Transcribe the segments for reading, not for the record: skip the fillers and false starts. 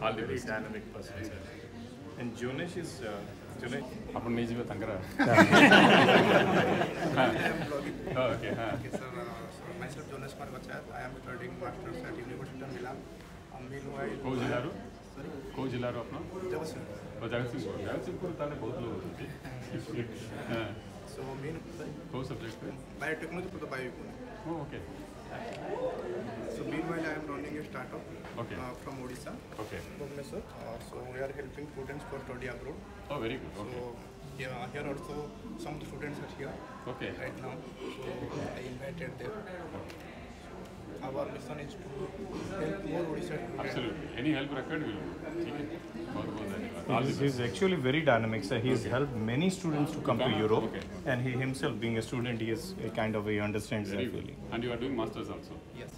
All the very dynamic person. And Junesh is Junesh. Upon me, you Tangara. Oh, okay. Okay, sir. So myself, Jonas Margochat. I am studying masters at University of Milan. Meanwhile, Ko Jilaru? sorry, Ko Jilaru apna? Javasinghpur. Oh, Jagatsinghpur. Jagatsinghpur ताले बहुत लोग होते हैं. So sorry, Ko subject पे? biotechnology for the bio. Oh, okay. So meanwhile, I am running a startup from Odisha, Okay. Bhubaneswar. So we are helping students for study abroad. Oh, very good. Okay. So yeah, here also some of the students are here Okay. right now. So I invited them. Our mission is to help more Odisha students. Absolutely. Any help required will do. ठीक है. बहुत बहुत धन्यवाद. He's actually very dynamic, sir. He's helped many students to come to Europe, and he himself, being a student, he is a kind of he understands that feeling. And you are doing masters also. Yes.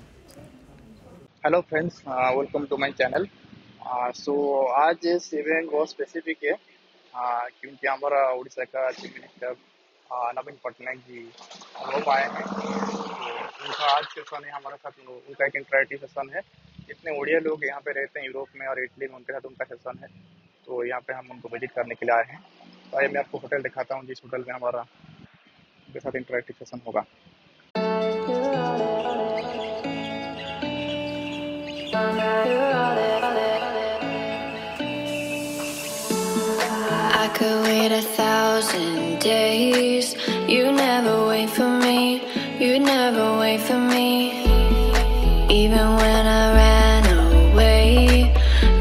Hello friends, welcome to my channel. So आज इस event बहुत specific है क्योंकि हमारा उड़ीसा का chief minister नवीन Patnaik ji Europe आए हैं। तो उनका आज सेशन है हमारे साथ, उनका एक इंटरैक्टिव सेशन है। जितने उड़िया लोग यहाँ पे रहते हैं यूरोप में और इटली में, उनके साथ उनका सेशन है। तो यहाँ पे हम उनको विजिट करने के लिए आए हैं। तो आइए मैं आपको होटल दिखाता हूँ जिस होटल में हमारा उनके साथ इंटरैक्टिव सेशन होगा। I could wait 1,000 days. You never wait for me. You never wait for me. Even when I ran away,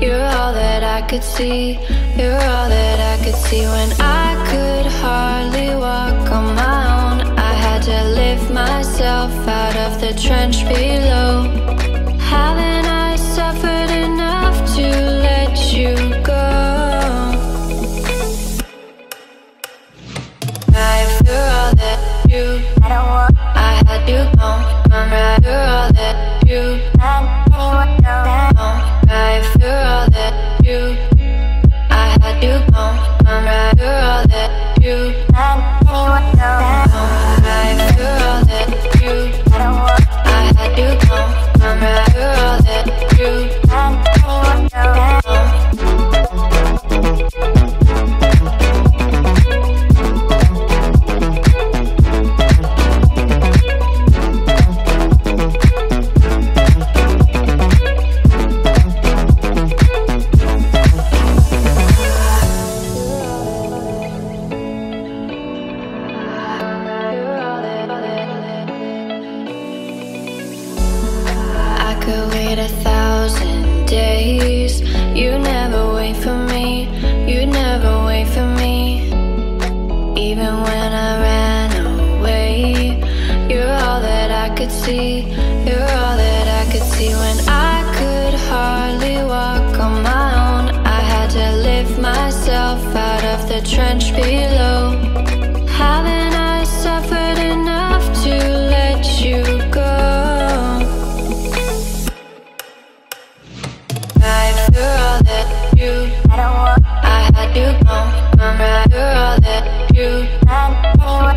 you're all that I could see. You're all that I could see. When I could hardly walk on my own, I had to lift myself out of the trench below. Haven't I suffered enough to let you go? After all that you, I had to go. After all that you, after all that you, I had to go. After all that you, after all that you, I had to go. After all that you, I could wait 1,000 days. You never wait for me. You never wait for me. Even when I ran away, you're all that I could see. You're all that I could see. When I could hardly walk on my own, I had to lift myself out of the trench below. Haven't I suffered enough to let you go? After all that you, I had to go. After all that you, after all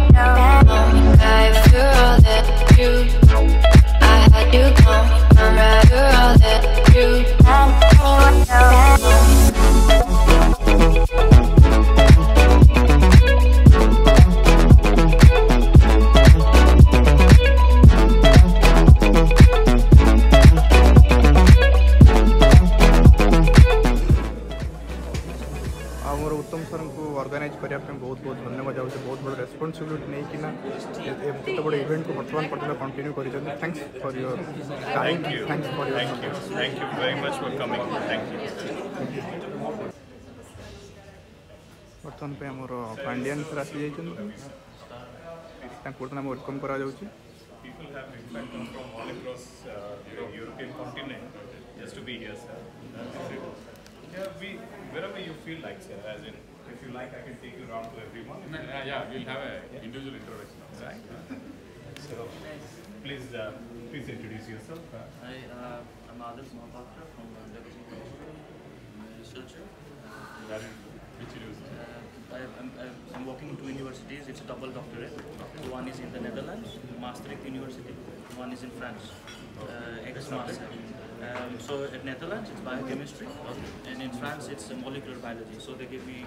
that you, I had to go. After all that you, आमर उत्तम sir को organise करने बहुत बहुत धन्यवाद जाऊँ। बहुत बड़ा रेस्पॉन्सिबिलिटी नहीं कि ना एत बड़ा इवेंट को बर्तमान पर्यटन कंटिन्यू कर। Thanks for your Thank you. Thanks for your Thank you very much for coming. Thank you. बर्तमान पे आमर पांडियन सर आसी जाइछन, बर्तमान वेलकम करा जाउछि। People have in fact come from all across European continent just to be here, sir. Yeah, wherever you feel like, sir. As in, if you like, I can take you around to everyone. Yeah, we'll have a individual introduction. Right. So, please introduce yourself. Hi, I'm Adil Mohapatra from Diaspora. I'm a researcher. Which university? I'm working in 2 universities. It's a double doctorate. One is in the Netherlands, Maastricht University. One is in France, ex-master. So at Netherlands it's biochemistry, and in France it's molecular biology. So they give me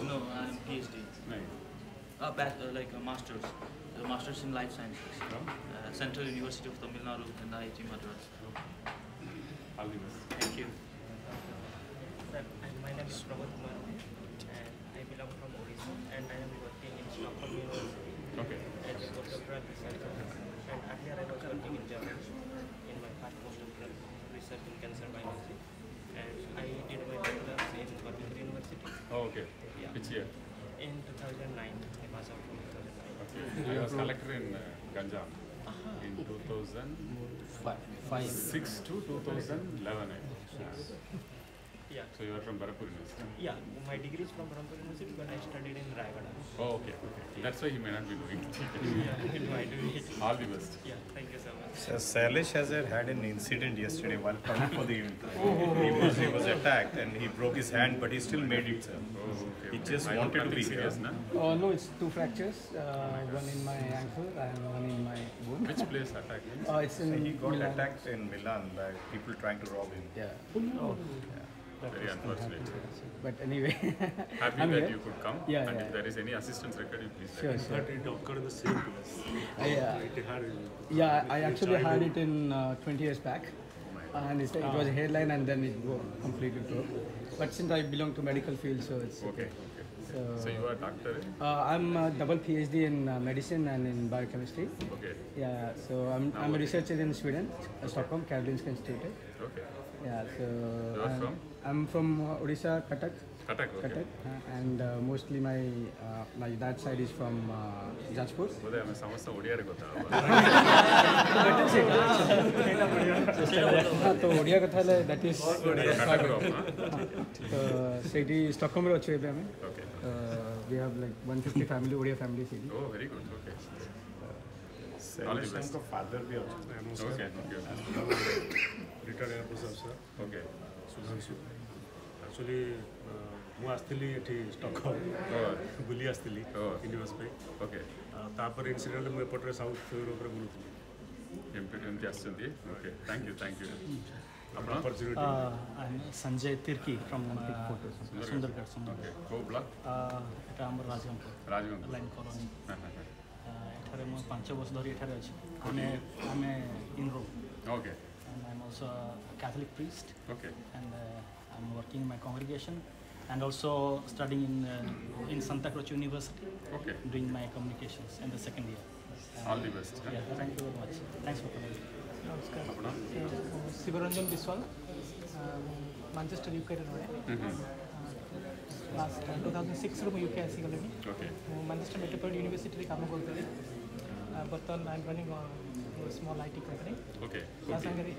no, I'm PhD. Like a master's, master's in life sciences. Central University of Tamil Nadu and IIT Madras. Thank you. My name is Prabhat Kumar and I belong from Odisha and I am working in Stockholm University as a postdoctoral researcher. And earlier I was working in Germany in my past postdoctoral research in cancer biology. And I did my bachelor's in Patnaik University. Oh, okay. Yeah. Which year? In 2009. I was out from 2009. Okay. I was collector in Ganjam in 2006 to 2011. Yeah. So you are from Barapur University? Yeah, my degree is from Barapur University, but I studied in Raigada. Oh, okay. That's why he may not be doing it. I do it. All the best. Yeah, thank you so much. So Salish has had an incident yesterday while coming for the event. He was attacked and he broke his hand, but he still made it, sir. He just wanted to be here. No, it's 2 fractures, one in my ankle and one in my bone. Which place attacked? It's in He got Milan. attacked in Milan by people trying to rob him. Yeah. Very unfortunate. But anyway, Happy I'm that here. you could come. Yeah, And yeah. if there is any assistance required, you please Sure, let me know. sure. It occurred in the same place. Yeah, I actually had it in 20 years back. And it was a hairline and then it completely broke. But since I belong to medical field, so it's Okay. So you are a doctor? I'm a double PhD in medicine and in biochemistry. Okay. Yeah, so I'm a researcher in Sweden, Stockholm, Karolinska Institute. Okay. Yeah, so You are from? I'm from Odisha, Katak. Katak, okay. Katak, and mostly my dad side is from Diaspora. Odia, I am समझता ओडिया रे कोता. तो ओडिया कथा ले that is Katak ro, तो city Stockholm रे अच्छे बे हमें. Okay. We have like 150 family Odia family city. Oh, very good. Okay. Salish का father भी अच्छा. Okay. Retired Air Force officer. Okay. Actually, ମୁଁ ଆସିଥିଲି ଏଠି ଷ୍ଟକହୋମ୍ ବୁଲି ଆସିଥିଲି ୟୁନିଭର୍ସ ପାଇଁ Okay. ତାପରେ ଇନସିଡେଣ୍ଟ ମୁଁ ଏପଟରେ ସାଉଥ ୟୁରୋପରେ ବୁଲୁଥିଲି ଏମିତି ଆସିଛନ୍ତି. Okay. Thank you. ଆପଣ? Opportunity I'm Sanjay Tirki from Sundargarh. Okay. କୋଉ ବ୍ଲକ୍? এটা আমার রাজগঙ্গপুর ରାଜଗଙ୍ଗ. ଲାଇନ୍ କଲୋନି ଏଠାରେ ମୁଁ 5 ବର୍ଷ ଧରି ଏଠାରେ ଅଛି ଆମେ in Rome Okay. and I'm also a Catholic priest Okay. and I'm working in my congregation and also studying in Santa Croce University Okay. doing my communications in the second year. All the best. Yeah, thank you very much. Thanks for coming. नमस्कार. ଆପଣ? Shivranjan Vishwal Manchester UK रहे. Last 2006 ରୁ ମୁଁ UK ଆସିଗଲିଣି. Okay. ମୁଁ Manchester metropolitan ୟୁନିଭର୍ସିଟିରେ କାମ କରୁଥିଲି. ବର୍ତ୍ତମାନ I M running small IT company. Okay. ତା ସାଙ୍ଗରେ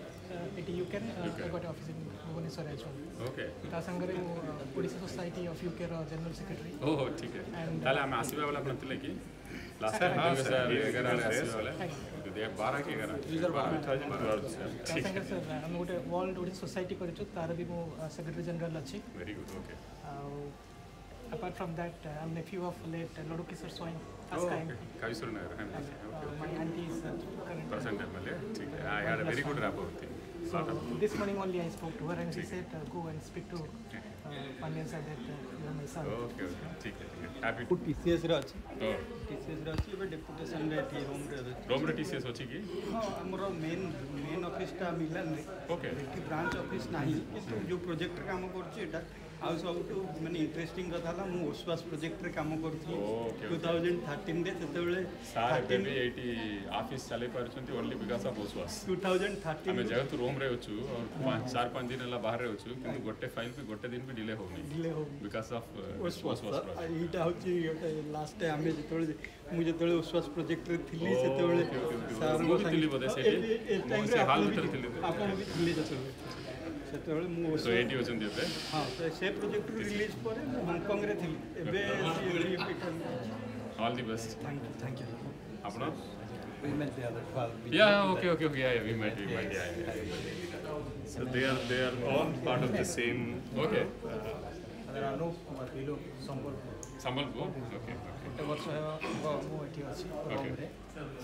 ଏଠି ୟୁକେରେ ଗୋଟେ ଅଫିସ୍ ଭୁବନେଶ୍ୱରରେ ଅଛୁ. Okay. ତା ସାଙ୍ଗରେ ମୁଁ ଓଡ଼ିଶା ସୋସାଇଟି ଅଫ୍ ୟୁକେର ଜେନେରାଲ ସେକ୍ରେଟାରୀ. ଓହୋ ଠିକ୍ ଅଛି. ତାହେଲେ ଆମେ ଆସିବା ବେଳ ଆପଣ ଥିଲେ କି? ଲାଷ୍ଟ ଟାଇମ୍ 2011 ଆସିବା ବେଳ 12 କି 11? 2012. ତା ସାଙ୍ଗରେ ସାର୍ ଆମେ ଗୋଟେ ୱାର୍ଲଡ ଓଡ଼ିଶା ସୋସାଇଟି କରିଛୁ, ତାର ବି ମୁଁ ସେକ୍ରେଟାରୀ ଜେନେରାଲ ଅଛି. Very good. Okay. ଆଉ apart from that, I'm nephew of late Lord Kishore Swain. Oh, okay. Kaviswar Nagar. My auntie is current. Present MLA. ठीक है. I had a very good rapport with him. So this morning only I spoke to her and she said go and speak to Pandian sir that you are my son. Okay. ठीक है. Happy to. TCS रे अछि Oh. TCS रे अछि एबे deputation रे एठी home रे Rome रे TCS अछि कि? हां हमर मेन ऑफिस टा मिलन रे. Okay. एठी ब्रांच ऑफिस नाही किंतु जो प्रोजेक्ट रे काम करछि एटा आउ सब तो माने इंटरेस्टिंग कथा ला मु ओसवास प्रोजेक्ट रे काम करथि 2013 रे तेतबेले सार बेबी एटी ऑफिस चले परछंती ओनली बिकॉज ऑफ ओसवास 2013 हमें जेहेतु रोम रे होछु और 4-5 दिन ला बाहर रे होछु किंतु गोटे फाइल पे गोटे दिन भी डिले होनी बिकॉज ऑफ ओसवास एटा होछि लास्ट टाइम हमें जेतबेले मु जेतबेले ओसवास प्रोजेक्ट रे थिली सेतबेले सार मु थिली बोले सेठी मु से हाल भीतर थिली आपण भी थिली जेतबेले सेतबेले मु सो एटी होचन देते हां से प्रोजेक्ट रिलीज पर हांगकांग रे थिली एबे all the best thank you आपण we met the other 12 yeah okay yeah we met yeah So they are all part of the same. Okay. There are no Pilo Sambal. Sambalpur? Okay. ଗୋଟେ ବର୍ଷ ହେବ ମୁଁ ଏଠି ଅଛି ରୋମରେ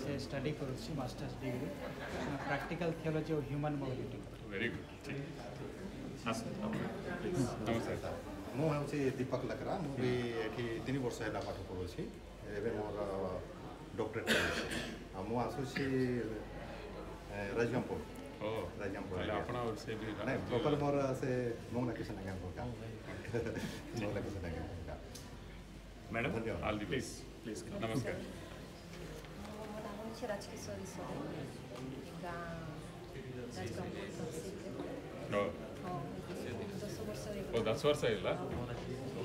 ସେ study କରୁଛି Masters degree practical theology ଓ human mobility. Very good. ନମସ୍କାର। ମୁଁ ହେଉଛି ଦୀପକ ଲକରା। ମୁଁ ବି ଏଠି 3 ବର୍ଷ ହେଲା ପାଠ ପଢ଼ୁଛି। ଏବେ ମୋର ଡକ୍ଟରେଟ୍ ଚାଲିଛି। ଆଉ ମୁଁ ଆସୁଛି ରାଜଗାଙ୍ଗପୁର। ରାଜଗାଙ୍ଗପୁର ଆପଣ ସେ ବି ନାଇଁ ପ୍ରପର୍ ମୋର ସେ ମଙ୍ଗଲା କିଶନ ଆଜ୍ଞାଙ୍କ କାମ ମଙ୍ଗଲା କିଶନ ଆଜ୍ଞା ମ୍ୟାଡ଼ାମ୍ ଧନ୍ୟବାଦ। ପ୍ଲିଜ୍ ନମସ୍କାର। ରାଜକିଶୋରୀ ସୋରେନ ଗାଁ ରାଜଗାଙ୍ଗପୁର ତହସିଲରେ। 10 ବର୍ଷ ଓ 10 ବର୍ଷ ହେଇଗଲା।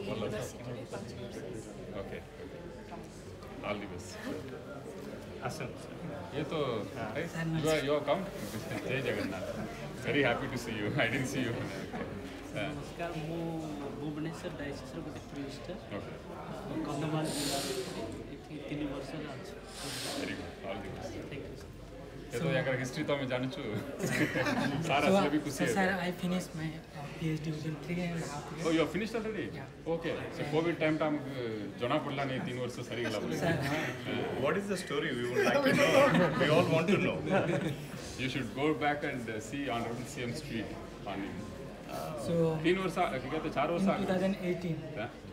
ୟୁନିଭର୍ସିଟିରେ 5 ବର୍ଷ। Okay all the best. आसन ये तो you are come जय Jagannath. very happy to see you. I didn't see you. नमस्कार ମୁଁ ଭୁବନେଶ୍ୱର ଡାଇସିସ୍ର ଗୋଟେ ପ୍ରିଷ୍ଟ କନ୍ଧମାଳ ଜିଲ୍ଲାରେ ଏଠି 3 ବର୍ଷ ହେଲା ଅଛି। very good all the best। Thank you ये तो यार हिस्ट्री तो मैं जानू छु सारा से भी खुशी है। Sir, I finished my PhD within 3.5 years. Oh, you have finished already? Yeah. Okay. So COVID time tam jana pudla nahi 3 ವರ್ಷ ಸರಿ ಇಲ್ಲ बोले। What is the story? We would like to know. We all want to know. You should go back and see Honourable CM Street on So 3 ವರ್ಷ कहते 4 ವರ್ಷ 2018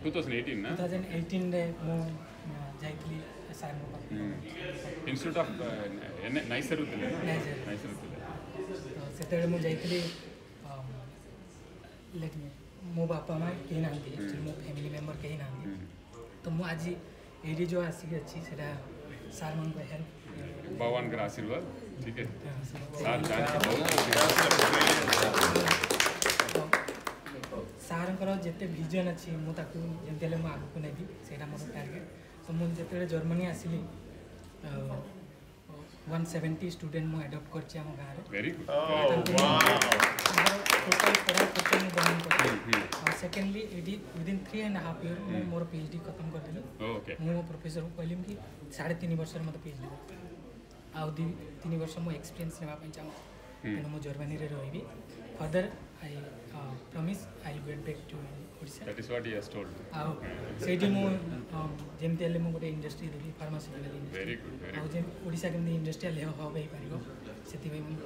2018 ना 2018 ରେ ମୁଁ ଯାଇଥିଲି ସାର୍ ମୋ ପାଖକୁ ଇନଷ୍ଟିଟ୍ୟୁଟ୍ ଅଫ୍ ନାଇସରୁ ଥିଲେ ନାଇସରୁ ଥିଲେ ସେତେବେଳେ ମୁଁ ଯାଇଥିଲି ମୋ ବାପା ମା କେହି ନାହାନ୍ତି ମୋ ଫ୍ୟାମିଲି ମେମ୍ବର କେହି ନାହାନ୍ତି ତ ମୁଁ ଆଜି ଏଇଠି ଯେଉଁ ଆସିକି ଅଛି ସେଇଟା ସାର୍ମାନଙ୍କ ହେଲ୍ପ ଭଗବାନଙ୍କର ଆଶୀର୍ବାଦ ଠିକ ସାର୍ ସାର୍ଙ୍କର ଯେତେ ଭିଜନ୍ ଅଛି ମୁଁ ତାକୁ ଯେମିତି ହେଲେ ମୁଁ ଆଗକୁ ନେବି ସେଇଟା ମୋର ଟାର୍ଗେଟ୍ ତ ମୁଁ ଯେତେବେଳେ ଜର୍ମାନୀ ଆସିଲି 170 ଷ୍ଟୁଡେଣ୍ଟ ମୁଁ ଆଡପ୍ଟ କରିଛି ଆମ ଗାଁରେ ଟୋଟାଲ୍ ପଢ଼ା ଖର୍ଚ୍ଚ ମୁଁ ବହନ କରିଛି ଆଉ ସେକେଣ୍ଡଲି ଏଇଠି ୱିଦିନ୍ 3.5 ଇୟର୍ ମୁଁ ମୋର PhD ଖତମ କରିଦେଲି ମୁଁ ମୋ ପ୍ରଫେସରକୁ କହିଲି କି 3.5 ବର୍ଷରେ ମୋତେ PhD ଆଉ 2-3 ବର୍ଷ ମୁଁ ଏକ୍ସପିରିଏନ୍ସ ନେବା ପାଇଁ ଚାହୁଁଛି ତେଣୁ ମୁଁ ଜର୍ମାନୀରେ ରହିବି further I promise I'll get back to Odisha. That is what he has told. ଆଉ ସେଇଠି ମୁଁ ଯେମିତି ହେଲେ ମୁଁ ଗୋଟେ ଇଣ୍ଡଷ୍ଟ୍ରି ଦେବି pharmaceutical industry. Very good very ଆଉ ଯେ ଓଡ଼ିଶା କେମିତି ଇଣ୍ଡଷ୍ଟ୍ରିଆଲ ହବ୍ ହେଇପାରିବ ସେଥିପାଇଁ ମୁଁ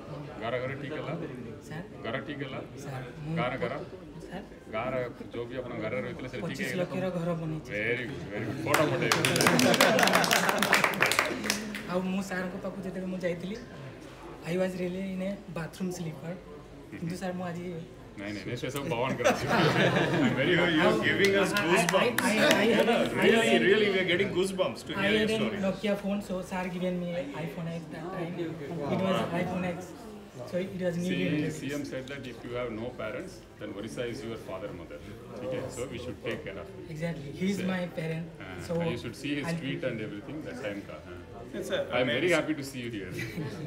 ଗାର ଠିକ ହେଲା ସାର୍ ଗାର ଠିକ ହେଲା ସାର୍ ଗାର ସାର୍ ଗାର ଯୋ ବି ଆପଣ ଗାର ରହିଥିଲେ ସେ ଠିକ 25 ଲକ୍ଷର ଘର ବନେଇଛି। ଭେରି ଗୁଡ୍ ଫଟୋ ପଠେଇ ଆଉ ମୁଁ ସାର୍ଙ୍କ ପାଖକୁ ଯେତେବେଳେ ମୁଁ ଯାଇଥିଲି I was really in a bathroom sleeper କିନ୍ତୁ ସାର୍ ମୁଁ ଆଜି नहीं से सब भगवान करा you're giving us goosebumps really we are getting goosebumps to hear your story. Nokia phone so sir given me iPhone X that time it was iPhone X so it was new CM said that if you have no parents then Odisha is your father mother okay so we should take care of him exactly he is my parent so you should see his tweet and everything that time I'm very happy to see you here.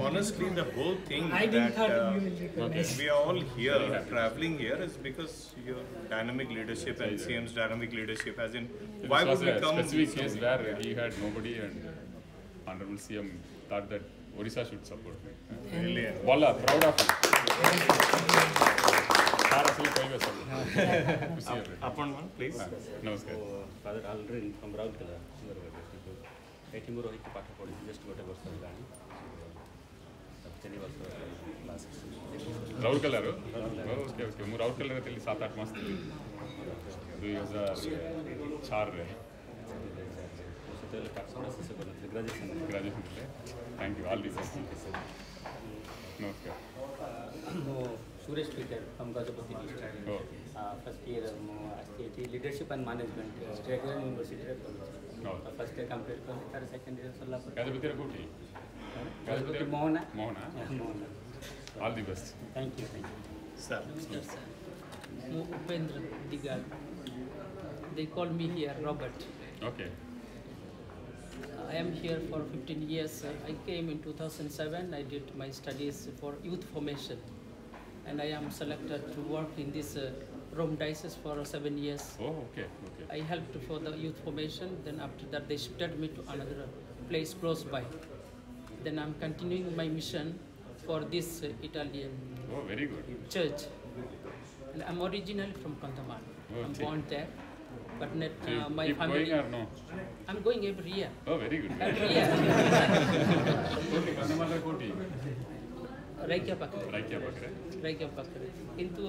Honestly, the whole thing I didn't thought you will recognize. We are all here, traveling here, is because your dynamic leadership and CM's dynamic leadership. As in, why would we come? Specific case where he had nobody and Honourable CM thought that Odisha should support me. Really? Walla, proud of you. Upon one, please. Namaskar. Father Aldrin from Raulkela. ଏଠି ମୁଁ ରହିକି ପାଠ ପଢ଼ିଛି just ଗୋଟେ ବର୍ଷ ହେଲାଣି 3 ବର୍ଷ class ରାଉରକେଲାରୁ okay okay ମୁଁ ରାଉରକେଲାରେ ଥିଲି 7-8 ମାସ ଥିଲି 2004ରେ ସେତେବେଳେ ପାଠ ପଢ଼ା ଶେଷ କରିଥିଲି ଗ୍ରାଜୁଏସନ୍ ଥିଲେ thank you all the best ନମସ୍କାର ମୁଁ Suresh Twitter from Gajapati district first year ମୁଁ ଆସିଛି ଏଠି ଲିଡରସିପ୍ ଆଣ୍ଡ ମ୍ୟାନେଜମେଣ୍ଟ ଷ୍ଟେଟ୍ ୟୁନିଭର୍ସିଟିରେ କରୁଛି फर्स्ट ईयर कंप्लीट कर तार सेकंड ईयर सरला पर गाजपति रे कोठी Gajapati Mohana all the best thank you sir नमस्कार सर मु Upendra दिगाल they call me here Robert okay I am here for 15 years I came in 2007 I did my studies for youth formation and I am selected to work in this Rome diocese for 7 years. Oh, okay. I helped for the youth formation. Then after that, they shifted me to another place close by. Then I'm continuing my mission for this Italian very good. church. And I'm originally from Kantamal. I'm born there, but net, my keep family. Going or no? I'm going every year. Oh, very good. Every year. Raikya pakre. Raikya pakre. Into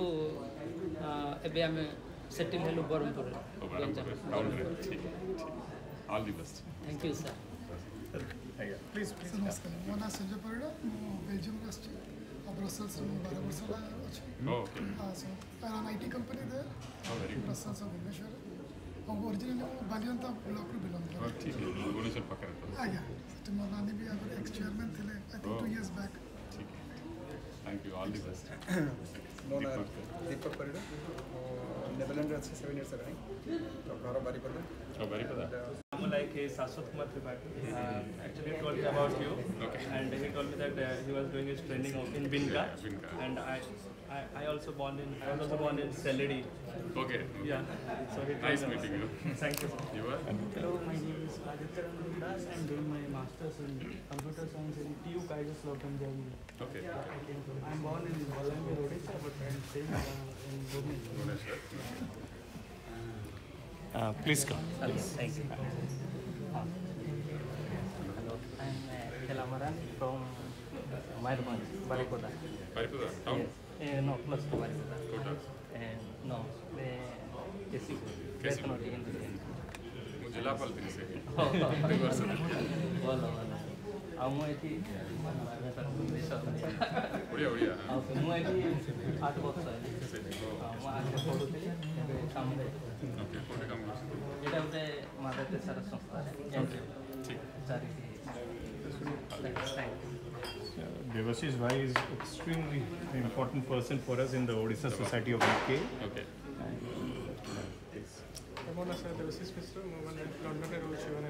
ebe ame settle hello Barampur. All the best. Thank you, sir. Please. नमस्कार मो ना Sanjay Parida Belgium राष्ट्र Brussels में 12 वर्ष ला अछि okay so an IT company there very good Brussels of Odisha हम originally Balianta block रू belong करते ठीक है भुवनेश्वर पकड़ तो आया तो मो नानी भी अगर एक्स चेयरमैन थे आई थिंक 2 years back ठीक है thank you all the best मो ना दीपक परिडा नेदरलैंड रे 7 years रही तो घर Baripada I'm like a Saswat Kumar Tripathi. Actually, he told me about you, and he told me that he was doing his training in Binka, and I was also born in Seledi. Okay. Yeah. So he nice meeting you. Thank you. You are? Hello, my name is Aditya Das. I'm doing my masters in computer science in TU Kaiser Slautern, Germany. Okay. I'm born in Bolangir, Odisha, but I'm staying in Bhubaneswar. Please come. Hello, thank you. Hello, I'm Kelamaran from Mayurbanj, Barikoda. Barikoda? Town? Yes. No, close to Barikoda. Total? No, Kesipur. जिला पल दिन से बोलो आमु एति बढ़िया बढ़िया मु एति 8 वर्ष मु आगे पढुथि एबे काम रे ओके कोठे काम करछ एटा उते मादते सारा संस्था ओके ठीक Devashish Bhai is extremely important person for us in the Odisha Society of UK. Okay. I'm on a Devashish Minister. I'm London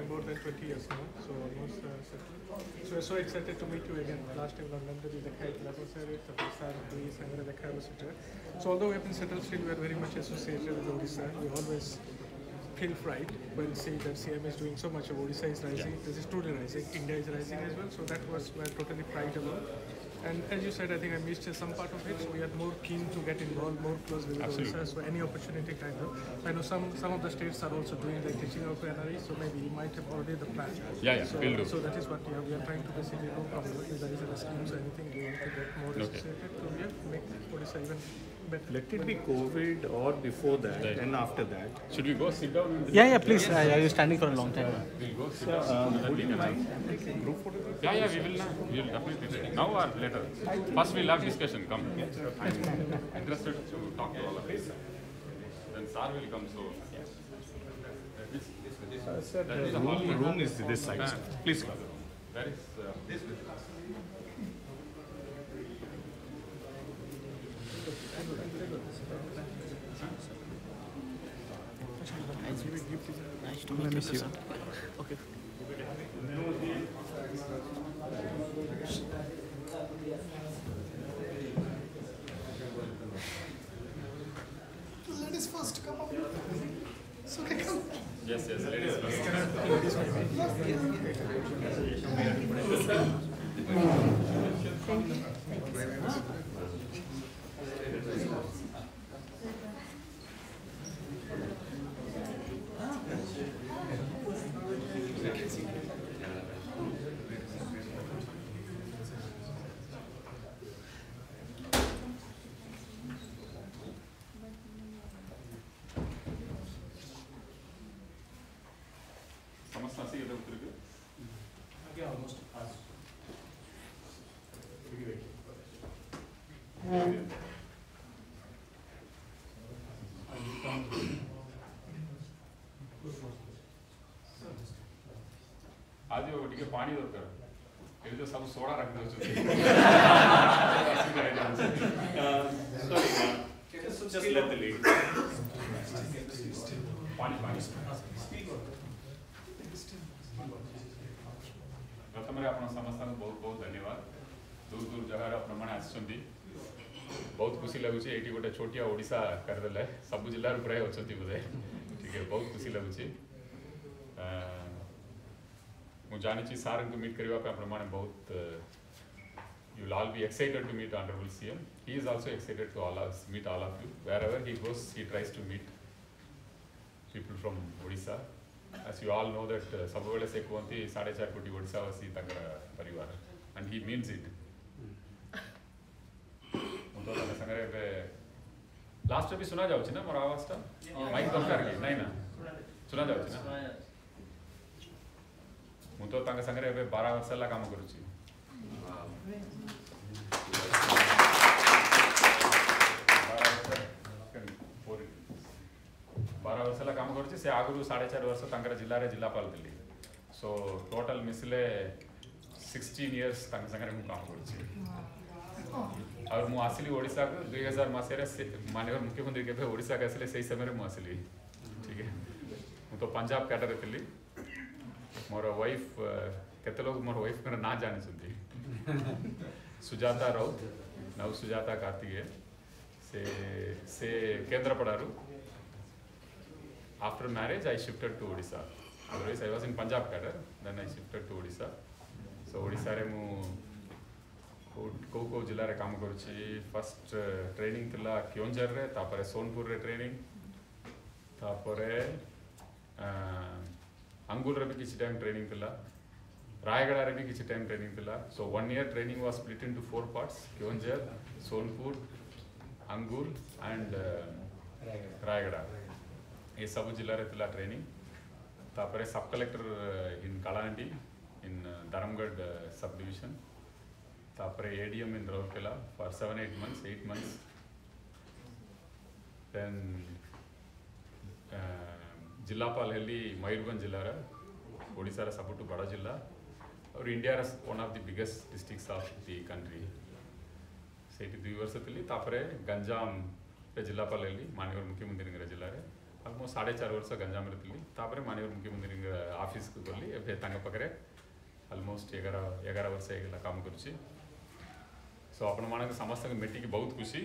more than 20 years now, so almost so we're so excited to meet you again. Last time London we So although we have been settled still, we are very much associated with Odisha. We always feel pride when we see that CM is doing so much of Odisha is rising. This is truly rising. India is rising as well. So that was we're totally proud about. And as you said, I think I missed some part of it. So we are more keen to get involved more closely with Odisha. So any opportunity kind of. I know some of the states are also doing like teaching out to NRI. So maybe you might have already the plan. So that is what we are trying to basically no problem. If there is a schemes or anything, we want to get more associated to make Odisha even better. Let it be COVID or before that and after that. Should we go sit down? Yeah, please. I was standing for a long time. We'll go sit down. Would you mind taking group photo? Yeah, we will. We will definitely take. Now or later? First we'll have discussion. Come. I'm interested to talk to all of you. Then Sir will come. So. Sir, the room is this side. Please come. Where is this? Nice to meet you, sir. Okay. Ladies first, come on. So okay, come. Yes, ladies first. Thank you. आज वो टिके पानी दरकार ये तो सब soda रख दो Just let the lady. पानी प्रथम आप समस्त बहुत बहुत धन्यवाद दूर दूर जगार आपने आसुँच बहुत खुशी लगुच ये गोटे छोटिया ओडिशा करदे सब जिलार प्राय अच्छा बोधे ठीक है बहुत खुशी लगुच मुझे जानी सार को मीट करने बहुत you will all be excited to meet Honourable CM. He is also excited to meet all of you. Wherever he goes, he tries to meet people from Odisha. As you all know that सबवेले से कहती 4.5 कोटी ओडिशावासी तंकर परिवार and he means it. उनको तंग संगरे पे last भी सुना जाऊँ ना मोर आवाज़ टा माइक दरकार की नहीं ना सुना जाऊँ ना मुझे तंग संगरे पे 12 वर्ष ला काम करूँची 12 वर्ष काम करुच्ची से आगु 4.5 वर्ष जिले में जिलापाल थी सो टोटल मिसले 16 years संगे काम करुच्ची और मु आसली ओडिशा को 2000 मसीह माननीय मुख्यमंत्री के ओडिशा के आसले से समय में आसली ठीक है मु तो पंजाब कैटर थी मोर वाइफ केते लोग मोर वाइफ मेरा ना जानी सुजाता राउत नव सुजाता कार्तिकेय से केंद्रपड़ारू After marriage, I shifted to Odisha. Otherwise, I was in Punjab cadre. Then I shifted to Odisha. So Odisha re mu को जिला रे काम करूची. First training थिला क्योंझर रे, तापरे सोनपुर रे training, तापरे अंगुल रे भी किसी टाइम training थिला, रायगढ़ रे भी किसी टाइम training थिला. So 1 year training was split into 4 parts: Keonjhar, Sonpur, अंगुल and रायगढ़. ये सब जिला रे तिला ट्रेनिंग तापरे सब कलेक्टर इन कालांडी इन धर्मगढ़ सब डिविजन तापरे ADM in Rourkela for 8 months then जिलापाल हेली मयूरभंज जिला रे ओडिशा रे सबटू बड़ा जिला और इंडिया रे one of the biggest districts of the country सेठी 2 वर्ष थली तापरे गंजाम रे जिलापाल हेली माननीय मुख्यमंत्री रे जिला रे almost 4.5 वर्ष गंजाम रे थली तापरे माननीय मुख्यमंत्री ऑफिस को गली एबे तांग पकरे almost 11 वर्ष एगला काम करूची सो आपण माने समस्त मेटी की बहुत खुशी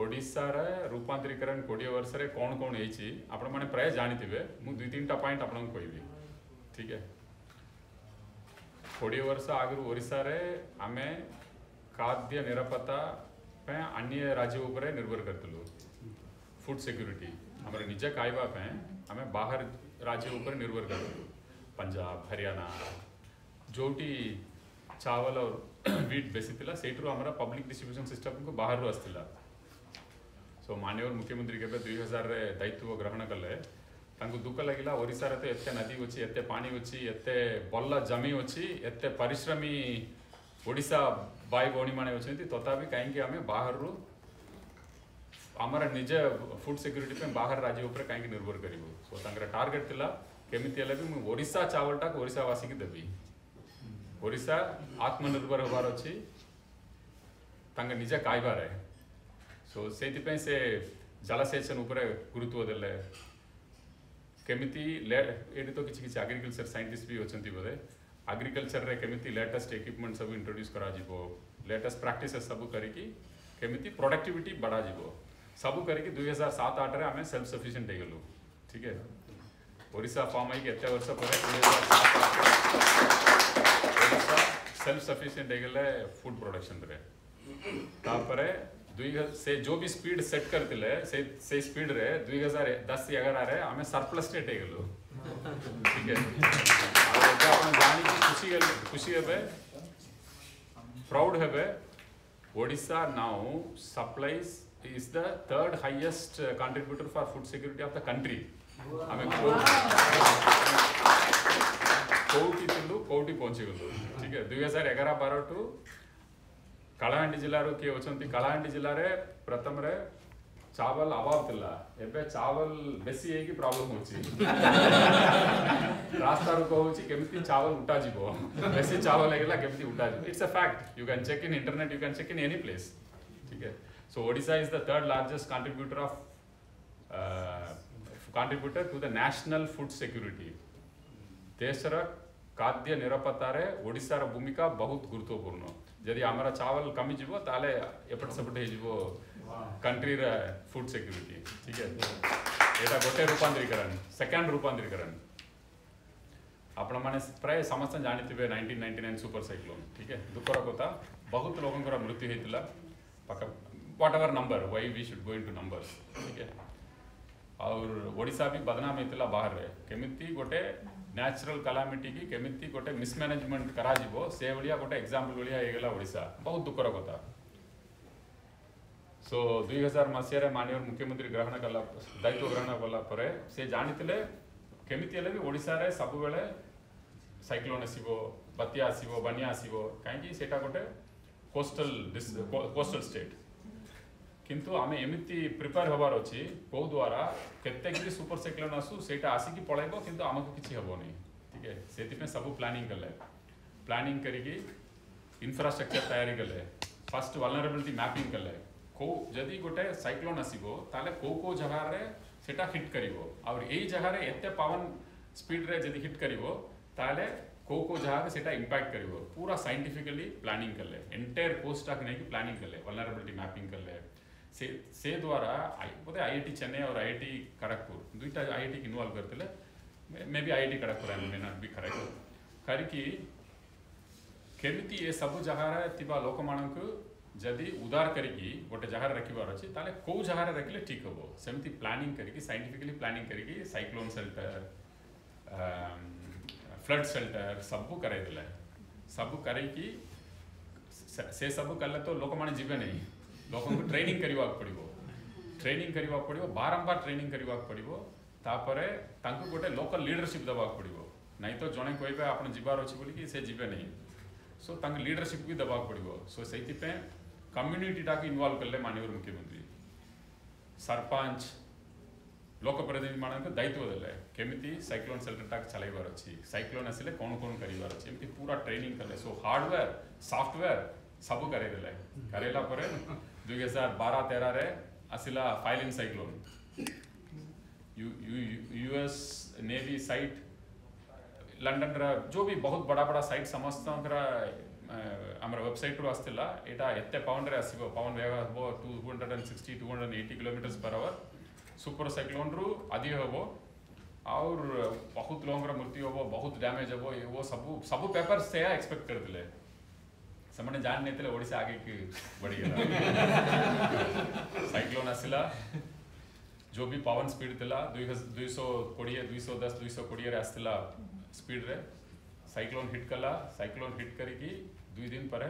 ओडिशा रे रूपांतरीकरण 20 वर्ष रे कोन हेची आपण माने प्राय जानिथिबे मु 2-3 टा पॉइंट आपण कहबी ठीक है 20 वर्ष आगु ओडिशा रे आमे खाद्य निरापत्ता पे अन्य राज्यों ऊपर निर्भर करतलु फूड सिक्योरिटी हमारे निज खाइबा पे हमें बाहर राज्यों ऊपर निर्भर करतलु पंजाब हरियाणा जोटी चावल और वीट बेसी थिला सेठरू हमारा पब्लिक डिस्ट्रीब्यूशन सिस्टम को बाहर रो आस्तिला सो माननीय मुख्यमंत्री के 2000 रे दायित्व ग्रहण कले तांको दुख लगिला ओडिशा रे तो एते नदी अछि एते पानी अछि एते बल्ला जमी अछि एते परिश्रमी ओडिशा भाई भौणी माने होचंती तथापि कहीं आम बाहर रू आमर निज फूड सिक्योरिटी पे बाहर राज्य ऊपर कहीं निर्भर करूँ सो टार्गेट थिला केमिति भी मुझे ओडिशा चावलटा ओडिशावासी की देवी ओडिशा आत्मनिर्भर होबार अच्छी निज खाइबार सो से जलसेचन उपर गुरुत्व देले केमिति ये तो किसी एग्रीकल्चर साइंटिस्ट भी होचंती बोधे एग्रीकल्चर रे केमिति लेटेस्ट इक्विपमेंट सब इंट्रोड्यूस करा जिवो लेटेस्ट प्रैक्टिसेस सब करिकी केमिति प्रोडक्टिविटी बढ़ा जिवो सब करिकी 2007-8 रे हमें सेल्फ सफिशिएंट हे गेलु ठीक है ओडिशा फॉर्म आई के एते वर्ष परे ओडिशा सेल्फ सफिशिएंट हे गेले फूड प्रोडक्शन रे तापरे से जो भी स्पीड सेट करतिले से स्पीड रे 2010-11 रे हमें सरप्लस स्टेट हे गेलु ठीक है खुशी है प्राउड है Odisha now supplies is the 3rd highest contributor for food security of the country हमें कोटी थिलु कोटी पहुंची गलु ठीक है 2011-12 टू कलाहांडी जिला रो के होचंती कलाहांडी जिला रे प्रथम रे चावल अभाव थिला एबे चावल बेसी है की प्रॉब्लम होची रास्ता रो कहूची केमिति चावल उठा जिवो बेसी चावल हेगला केमिति उठा जिवो it's a fact you can check in internet you can check in any place ठीक है so Odisha is the 3rd largest contributor to the national food security देशर खाद्य निरापत्ता रे ओडिशा रो भूमिका बहुत गुरुत्वपूर्ण यदि हमारा चावल कमी जीवो ताले एपट सेपट हे जीवो कंट्री रे फूड सिक्योरिटी ठीक है एटा गोटे रूपांतरीकरण सेकंड रूपांतरीकरण आपण माने प्राय समस्त जानिथिबे 1999 सुपर साइक्लोन ठीक है दुखर कथा बहुत लोगों मृत्यु हेतिला whatever number, why we should go into numbers. Okay. और ओडिशा भी बदनाम होता बाहर रे केमिति गोटे नेचुरल कलामिटी की केमिति गोटे मिसमैनेजमेंट करा जीवो से भलिया गोटे एग्जांपल भलिया हेगला ओडिशा बहुत दुखर कथा. सो 2000 मसीह माननीय मुख्यमंत्री ग्रहण कला दायित्व ग्रहण कला परे से जानितिले केमिति हेले भी ओडिशा रे सब बेले साइक्लोन आसीबो बात्या आसीबो बन्या आसीबो काहेकि सेटा गोटे कोस्टल स्टेट किंतु आमे एमिति प्रिपेयर होबार अछि को द्वारा केते कि सुपर साइक्लोन आसु सेटा आसी कि पळेबो किंतु हमको किछि हबो नै. ठीक है सेति पे सब प्लानिंग करिकि इंफ्रास्ट्रक्चर तैयारी कले फर्स्ट वल्नरेबिलिटी मैपिंग कले को जदी गोटे साइक्लोन आसीबो ताले को जगह रे सेटा हिट करिवो और एई जगह रे एते पावन स्पीड रे जदी हिट करिवो ताले को जगह रे सेटा इंपैक्ट करिवो पूरा साइंटिफिकली प्लानिंग कले एंटायर कोस्ट तक नै कि प्लानिंग कले वल्नरेबिलिटी मैपिंग कले से द्वारा बोले IIT चेन्नई और IIT खड़गपुर दुईटा IIT की इन्वॉल्व करते may be IIT Kharagpur I may not be correct करिकी केमिति ये सब जगह थिबा लोक मानक जदि उदार करिकी गोटे जगह रखिबार अछि ताले को जगह रखले ठीक हबो सेमति प्लानिंग करिकी साइंटिफिकली प्लानिंग करिकी साइक्लोन शेल्टर फ्लड शेल्टर सब करे देले सब करिकी से सब कले तो लोक माने जीवे नहीं लोक ट्रेनिंग करवा पड़ो बारंबार ट्रेनिंग करवा पड़ो तापरे तांको गोटे लोकल लीडरशिप देवा पड़ो नहीं तो जड़े कहे आप जीवार अच्छे बोलिकी से जीवे नहीं सो तांको लीडरशिप भी देवा पड़ो सो से कम्युनिटी टाक इनवॉल्व कले माननीय मुख्यमंत्री सरपंच लोकप्रतिनिधि मान दायित्व देले केमिति साइक्लोन शेल्टर टाक चलाइबार अच्छी साइक्लोन आसिले कौन करार अच्छी एमती पूरा ट्रेनिंग कले सो हार्डवेयर सॉफ्टवेयर सब करेदेले करेला परे 2012-13 रे आसिला Phailin cyclone US navy site London रा जो भी बहुत बड़ा साइट समस्त आमर वेबसाइट रो आस्तिला एटा एते पाउंड रे आसीबो पाउंड वेग हबो 260-280 kilometres per hour super cyclone रु आदि हबो और बहुत लोगों रा मृत्यु हबो बहुत डैमेज हबो वो सब पेपर से एक्सपेक्ट करथिले समने जान नहीं थे ओडिशा आगे की बढ़ी गला साइक्लोन आसिला जो भी पावन स्पीड थिला 220 210 220 रे आस्तिला स्पीड रे साइक्लोन हिट करिकी 2 दिन पर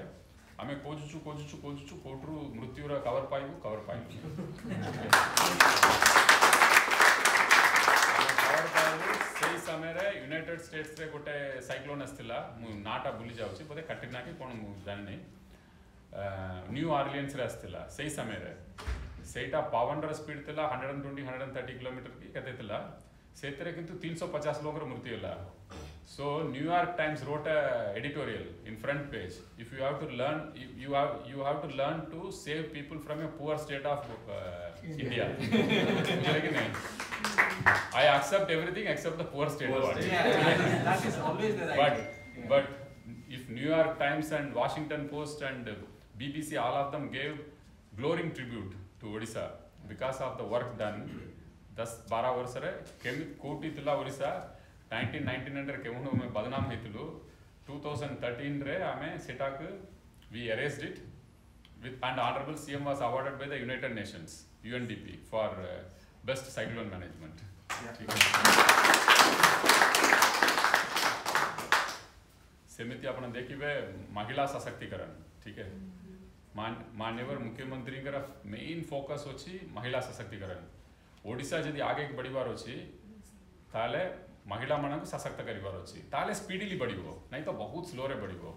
आमे कोजुचु कोटरू मृत्यु रा कवर पाइबु सही समय रे यूनाइटेड स्टेट्स रे गोटे साइक्लोन आस्तिला मु नाटा भूली जाउची बोले कटिना के कोन मु जानि नै न्यू ऑरलियंस रे आस्तिला सही समय रे सेटा पावन रा स्पीड थिला 120-130 किलोमीटर की कते थिला सेतरे किंतु 350 लोग रो मृत्यु होला so New York Times wrote a editorial in front page if you have to learn to save people from a poor state of India बुझले कि नहीं I accept everything except the poor state part. That is always the right. But if New York Times and Washington Post and BBC, all of them gave glowing tribute to Odisha because of the work done. 10-12 वर्ष रे केमित कोटी तिला ओडिशा 1999 रे केमनो में बदनाम हेतलु 2013 रे आमे सेटाक we erased it with and honorable CM was awarded by the United Nations UNDP for best cyclone management. सेमिति आपण देखिबे महिला सशक्तिकरण ठीक है माननीय मुख्यमंत्री मेन फोकस होची महिला सशक्तिकरण ओडिशा जदि आगे बढ़िबार अछि ताले महिला मानक सशक्त करिबार अछि ताले स्पीडीली बढ़िबो नहीं तो बहुत स्लो रे बढ़िबो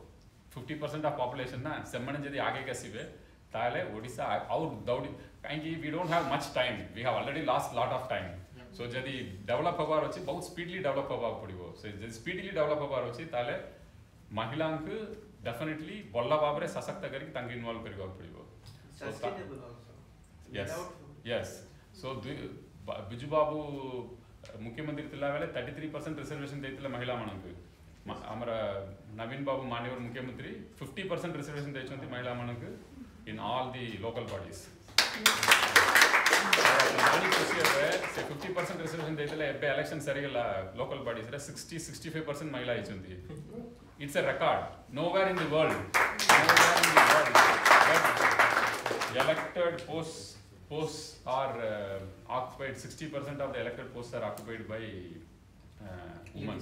50% ऑफ पॉपुलेशन ना सेमने जदि आगे कसिबे ताले ओडिशा और दौड़ी काहेकि we don't have much time we have already lost lot of time so जदि डेवलप होबार अछि बहुत स्पीडली डेवलप होबा पड़िबो सो जदि स्पीडली डेवलप होबार अछि ताले महिलांक डेफिनेटली बल्ला बाबरे सशक्त करी तांके इन्वॉल्व करबा पड़िबो sustainable also yes so Biju Babu मुख्यमंत्री तिला बेले 33% रिजर्वेशन देतिले महिला मानक हमरा नवीन बाबू माननीय मुख्यमंत्री 50% रिजर्वेशन देछंती महिला मानक in all the local bodies से 50% रिजर्वेशन देतिले एबे इलेक्शन सरिगला लोकल बॉडीज रे 60-65% महिला हिचंती it's a record nowhere in the world but elected elected posts are occupied, 60% of the elected posts are occupied by women.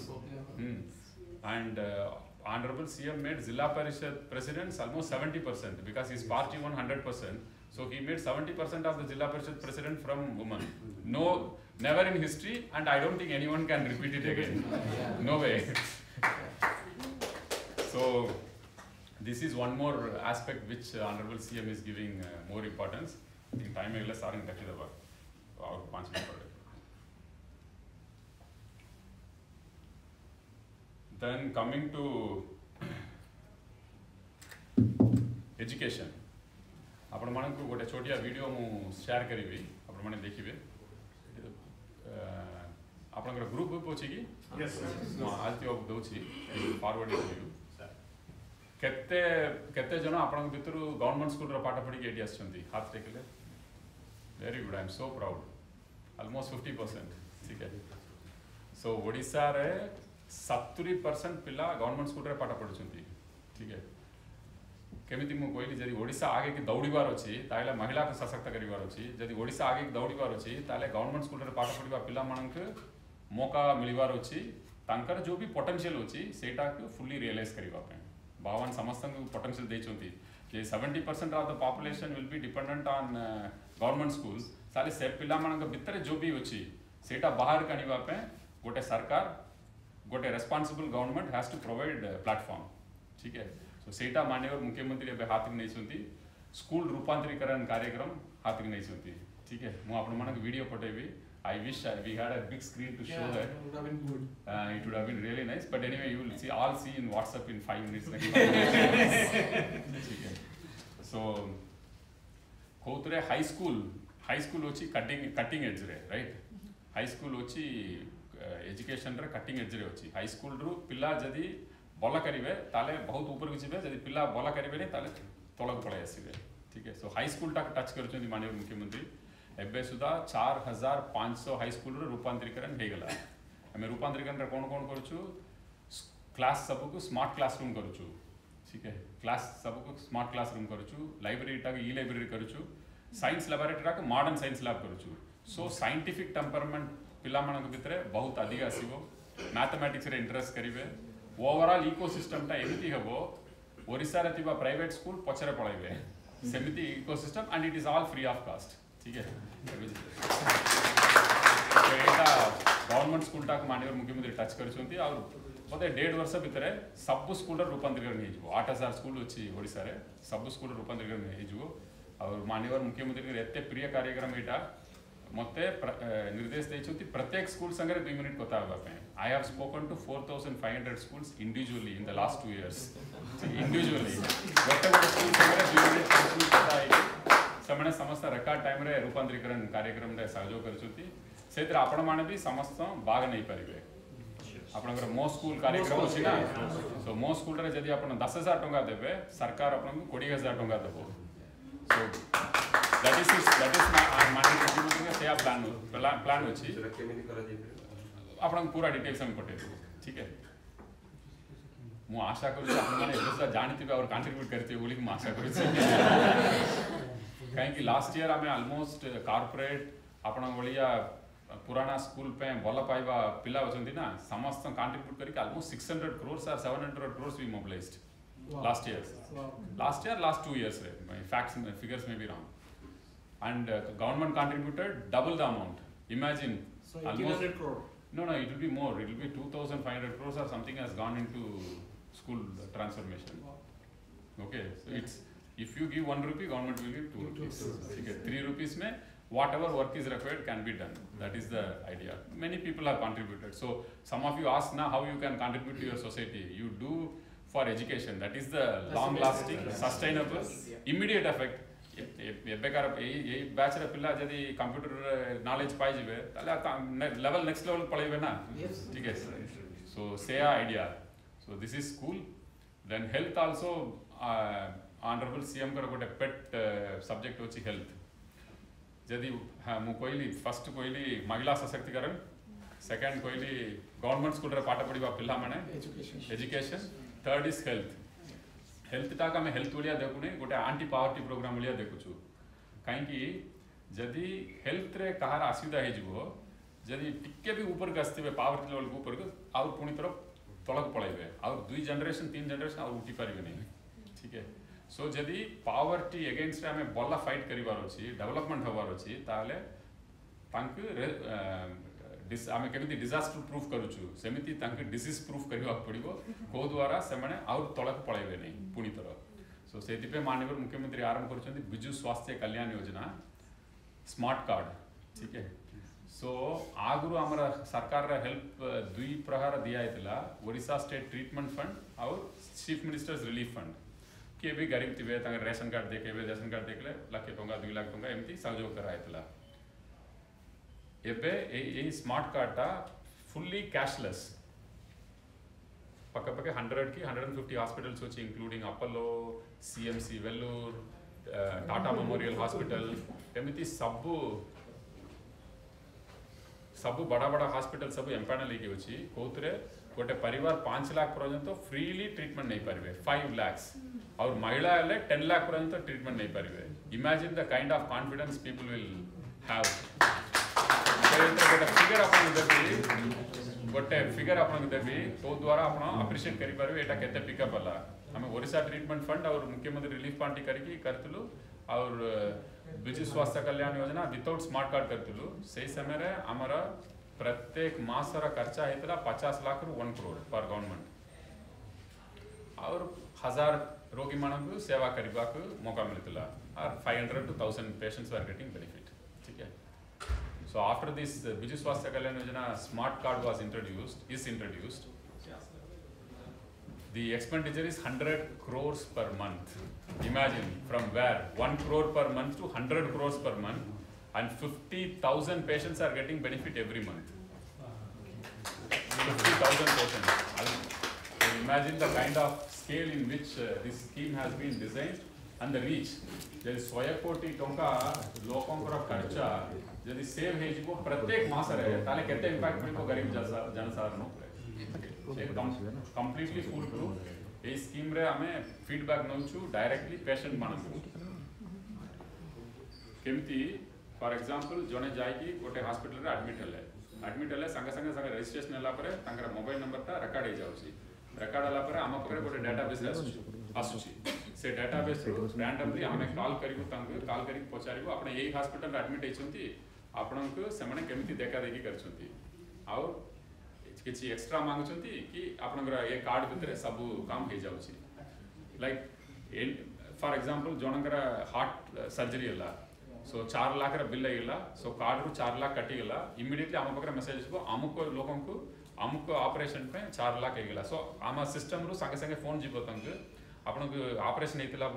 And Honourable CM made Zilla Parishad presidents almost 70% because his party won 100%. So he made 70% of the Zilla Parishad president from women. No, never in history, and I don't think anyone can repeat it again. No way. So this is one more aspect which Honourable CM is giving more importance. In time I will start in touch with our 5 minutes. Then coming to education, आपण मानक गोटे छोटिया video मु share करी आपण माने देखिबे आपनकर group अछि कि यस आज तो दोछि फॉरवर्ड टू यू केते केते जन आपन भितर गवर्नमेंट स्कूल रो पाठ पढी के एडी आछंती हाथ टेकले very good I am so proud almost 50% ठीक है सो ओडिसा रे 70% पिला गवर्नमेंट स्कूल रे पाठ पढुछंती ठीक है केमिति मु कहली जदि ओडिसा आगे की दौड़ीबार अछि ताले महिला को सशक्त करिवार अछि जदि ओडिसा आगे की दौड़ीबार अछि ताले गवर्नमेंट स्कूल रे पाठ पढिबा पिला मानक मौका मिलिबार अछि तांकर जो भी पोटेंशियल अछि सेटा को फुल्ली रियलाइज करिवा पे भगवान समस्त को पोटेंशियल देछंती जे 70% of the population will be dependent on government schools ताले से पिला मानक भितर जो भी अछि सेटा बाहर कनिवा पे गोटे सरकार गोटे responsible government has to provide platform ठीक है तो सेटा माननीय मुख्यमंत्री एबे हाथ में नहीं स्कूल रूपांतरीकरण कार्यक्रम हाथ में नहीं ठीक है मु आपण मानक वीडियो पठेबी I wish we had a big screen to show that it would have been really nice but anyway you will see all see in WhatsApp in 5 minutes ठीक है सो कोतरे हाई स्कूल होची cutting edge रे right high school होची education रे cutting edge रे होची high school रु पिला जदी भल करेंगे ताले बहुत ऊपर को जीवे जदि पिला भल करेंगे ताले तलक पड़े आसवे ठीक है सो हाई स्कूल टाक टच कर माननीय मुख्यमंत्री एबे सुधा 4500 हाई स्कूल रूपांतरीकरण हो गला आम रूपांतरीकरण कौन कौन करूँ क्लास सबको स्मार्ट क्लासरूम करूँ ठीक है क्लास सबको स्मार्ट क्लासरूम करूँ लाइब्रेरी टाक ई लाइब्रेरी करूँ साइंस लैबोरेटरी टाक मॉडर्न साइंस लैब करूँ सो साइंटिफिक टेम्परमेंट पिला मानक भितर बहुत अधिक आसीबो मैथमेटिक्स रे इंटरेस्ट करिवे ओवरऑल इकोसिस्टम टा एमिति हबो ओडिसा रे तिबा प्राइवेट स्कूल पछरे पळाइबे सेमिति ecosystem and it is all free of cost ठीक है तो एटा गवर्नमेंट स्कूल टा माननीय मुख्यमंत्री टच करछंती और बोधे 1.5 वर्ष भितर सब स्कूल रूपांतरीकरण हो जिवो 8000 स्कूल अछि ओडिसा रे सब स्कूल रूपांतरीकरण हो जिवो और माननीय मुख्यमंत्री एते प्रिय कार्यक्रम एटा मते निर्देश देछंती प्रत्येक स्कूल संगे 2 मिनिट कथा होबा पे I have spoken to 4500 schools individually in the last 2 years individually गोटे गोटे स्कूल संगे 2 मिनिट कथा है समने समस्त रेकॉर्ड टाइम रे रूपांतरीकरण कार्यक्रम रे सहयोग करछंती सेतिर आपण माने भी समस्त भाग नै परिबे आपनकर मो स्कूल कार्यक्रम अछि ना सो मो स्कूल रे जदी आपण 10000 टका देबे सरकार आपन को 20000 टका देबो सो that is माननीय से प्लान अछि आपन पूरा डिटेल्स हम पठे ठीक है मु आशा करू आपन माने एबे जानथिबे और कंट्रीब्यूट करथिबे बोली मु आशा करू काहे कि लास्ट ईयर हमें ऑलमोस्ट कॉर्पोरेट आपन बलिया पुराना स्कूल पे भल पाइबा पिला होचंती ना समस्त कंट्रीब्यूट करके almost 600 crores or 700 crores we mobilized last year last 2 years my facts and figures may be wrong and government contributed double the amount imagine so 1800 crore no it will be more it will be 2500 crores or something has gone into school transformation okay so it's if you give 1 rupee government will give 2 rupees okay 3 rupees mein whatever work is required can be done that is the idea many people have contributed so some of you ask now how you can contribute to your society you do for education that is the long lasting sustainable immediate effect एबेकार A batch रे पिला जदी computer knowledge पाइ जिवे ताले level next level पळेबे ना ठीक है so से idea so this is school then health also honourable CM कर गोटे पेट सब्जेक्ट होची हेल्थ जदी हां मु कोइली फर्स्ट कोइली महिला सशक्तिकरण सेकंड कोइली गवर्नमेंट स्कूल रे पाठ पढिबा पिला माने एजुकेशन थर्ड इज हेल्थ टाक आम हेल्थ भाया देखुने गोटे आंटी पावर्टी प्रोग्राम भाया देखुचु कहीं जदि हेल्थ रे कहार असुविधा हो जदि टिके भी ऊपर के आसते पावर्टी लेवल को ऊपर को आउ पुणी तरफ तलक पलैबे आउ 2 जनरेशन 3 जनरेशन आउ उठी पारिबे नहीं ठीक है सो जदि पावर्टी अगेंस्ट आमे बल्ला फाइट करिवार अछि डेवलपमेंट होवार अछि ताले तांक आमे केमिति डिजास्टर प्रूफ करूछु सेमिति तांक डिसीज प्रूफ करबा पड़िबो को द्वारा से माने आउ तलक पलैबे नहीं पुणी तरफ सो सेति पे माननीय मुख्यमंत्री आरंभ करूछन्ती बिजु स्वास्थ्य कल्याण योजना स्मार्ट कार्ड ठीक है सो आगुरु आमर सरकार हेल्प 2 प्रकार दिया ओडिशा स्टेट ट्रीटमेंट फंड और चीफ मिनिस्टर्स रिलीफ फंड किए भी गरीब थे रेशन कार्ड देखे रेशन कार्ड देखले लाख टंका 2 लाख टंका एमती सहयोग कराइतला एबे ए स्मार्ट कार्ड टा फुल्ली कैशलेस पक्का पक्का 100 की 150 हॉस्पिटल्स होची including Apollo CMC Vellore Tata memorial hospital एमती सब बड़ा बड़ा हॉस्पिटल सब एम्पानल लेके होची कोतरे गोटे परिवार 5 लाख पर्यंत फ्रीली ट्रीटमेंट नहीं पारिबे 5 लाख और महिला ले 10 लाख पर्यंत ट्रीटमेंट नहीं पारिबे imagine the kind of confidence people will have गोटे फिगर आपन देबी तो द्वारा आपन अप्रिशिएट करि पारबे एटा केते पिकअप वाला हमें ओडिशा ट्रीटमेंट फंड और मुख्यमंत्री रिलीफ पार्टी करके करतलु और बिजु स्वास्थ्य Kalyan Yojana without smart card करतलु सही समय रे हमरा प्रत्येक मास रा खर्चा हेतला 50 लाख रु 1 करोड़ पर गवर्नमेंट और 1000 रोगी मानक सेवा करबा को मौका मिलतला और 500 to 1000 patients were getting benefit ठीक है so after this Biju Swasthya Kalyan Yojana smart card was introduced the expenditure is 100 crores per month imagine from where 1 crore per month to 100 crores per month and 50,000 patients are getting benefit every month 50,000 patients so imagine the kind of scale in which this scheme has been designed and the reach there is 100 कोटी टंका लोकंकर खर्चा यदि save हे जिवो प्रत्येक मास रे ताले केते impact मिलबो गरीब जनसाधारण एकदम कंप्लीटली फुल प्रूफ ए स्कीम रे हमें फीडबैक नउछु डायरेक्टली पेशेंट मानकु केमती फॉर एग्जांपल जने जाय की गोटे हॉस्पिटल रे एडमिट हले संगे संगे रजिस्ट्रेशन हला परे तांकर मोबाइल नंबर ता रेकॉर्ड हे जाउची रेकॉर्ड हला परे हम परे गोटे डेटाबेस आसुची से डेटाबेस रो रैंडमली हमें कॉल करिवो तांको कॉल करी पचारिवो आपने एई हॉस्पिटल रे एडमिट हेचंती आपनको सेमने केमिति देखा देखी करछंती और किछि एक्स्ट्रा मांगछंती कि आपनकर ए कार्ड भितरे सब काम हे जाउची लाइक फॉर एग्जांपल जनकर हार्ट सर्जरी हला सो 4 लाख रा बिल आइला सो कार्ड रो 4 लाख कटि गेला इमीडिएटली हम पकरे मैसेज को हमको लोगन को हमको ऑपरेशन पे 4 लाख हे गेला सो आमा सिस्टम रो संगे संगे फोन जिवो तंग आपनको ऑपरेशन हेतला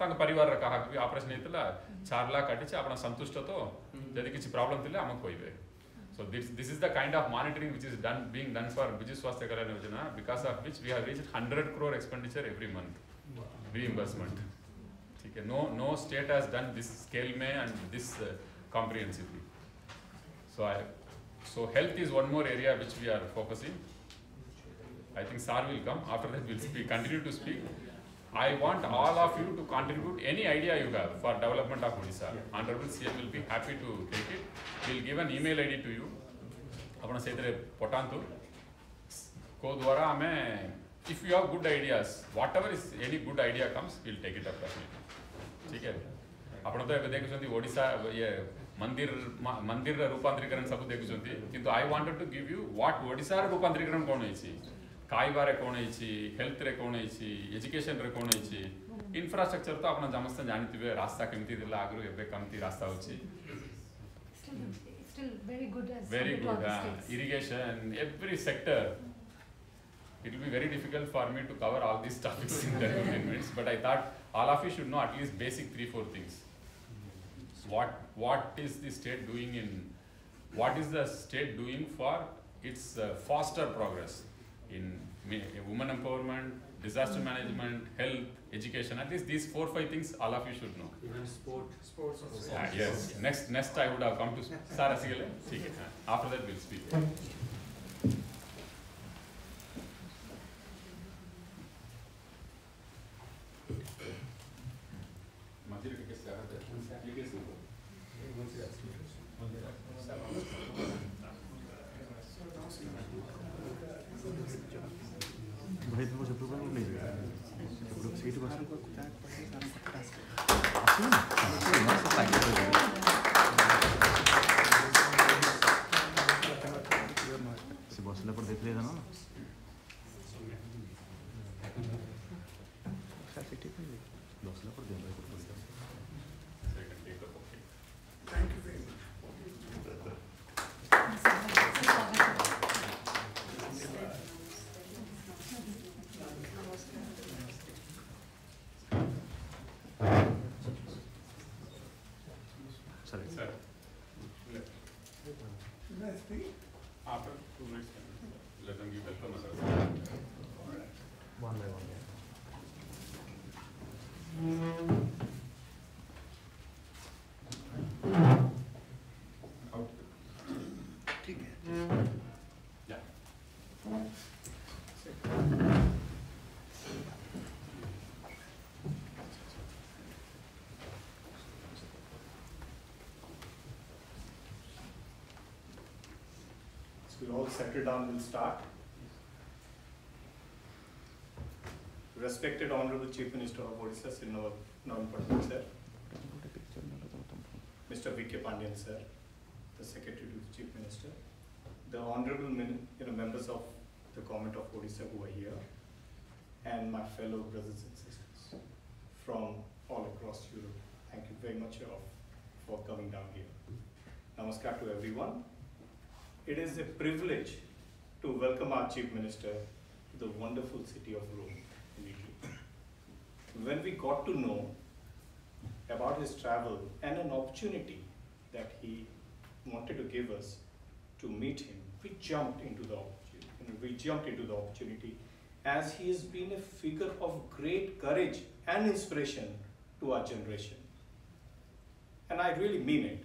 तंग परिवार रा कहा कि ऑपरेशन हेतला 4 लाख कटि छ आपन संतुष्ट तो यदि किछि प्रॉब्लम थिले हम कोइबे so this is the kind of monitoring which is being done for Biju Swasthya Kalyan Yojana because of which we have reached 100 crore expenditure every month reimbursement ठीक है no state has done this scale में and this comprehensively so health is one more area which we are focusing I think Sir will come after that we'll continue to speak I want all of you to contribute any idea you have for development of Odisha. Honourable CM will be happy to take it. We'll give an email ID to you. अपना सेतरे पटांतु को द्वारा हमें if you have good ideas, whatever is any good idea comes, we'll take it up. ठीक है? अपना तो ये देखुचंती ओडिशा ये मंदिर रूपांतरीकरण सब देखुचंती किंतु I wanted to give you what Odisha रूपांतरीकरण कोन होइछि खाइबारे कोन होइछि हेल्थ रे कोन होइछि एजुकेशन रे कोन होइछि इंफ्रास्ट्रक्चर तो आपन समस्त जानथिबे रास्ता केमती दिला आगरो एबे कमती रास्ता होछि still very good as irrigation every sector it will be very difficult for me to cover all these topics in 10 minutes but I thought all of you should know at least basic 3-4 things what is the state doing for its faster progress in women empowerment, disaster management, health, education. At least these 4-5 things all of you should know. Even sports also. Yes. Next I would have come to Sara Sigale. After that we'll speak. भाई तुमको सब लोग नहीं seat बस से बसला पर देख लिया था ना बसला पर देख लिया Thank you very much. Sorry, sir. After 2 minutes, let them give welcome. One by one. Out. ठीक है. Yeah. So we all settle down, we'll start. Respected Honourable Chief Minister of Odisha, Sri Naveen Patnaik sir, Mr. vkpandian sir, the Secretary to the Chief Minister, the Honourable members of the Government of Odisha who are here, and my fellow brothers and sisters from all across Europe. Thank you very much for coming down here. Namaskar to everyone. It is a privilege to welcome our Chief Minister to the wonderful city of Rome in Italy. When we got to know about his travel and an opportunity that he wanted to give us to meet him, we jumped into the opportunity as he has been a figure of great courage and inspiration to our generation. And I really mean it.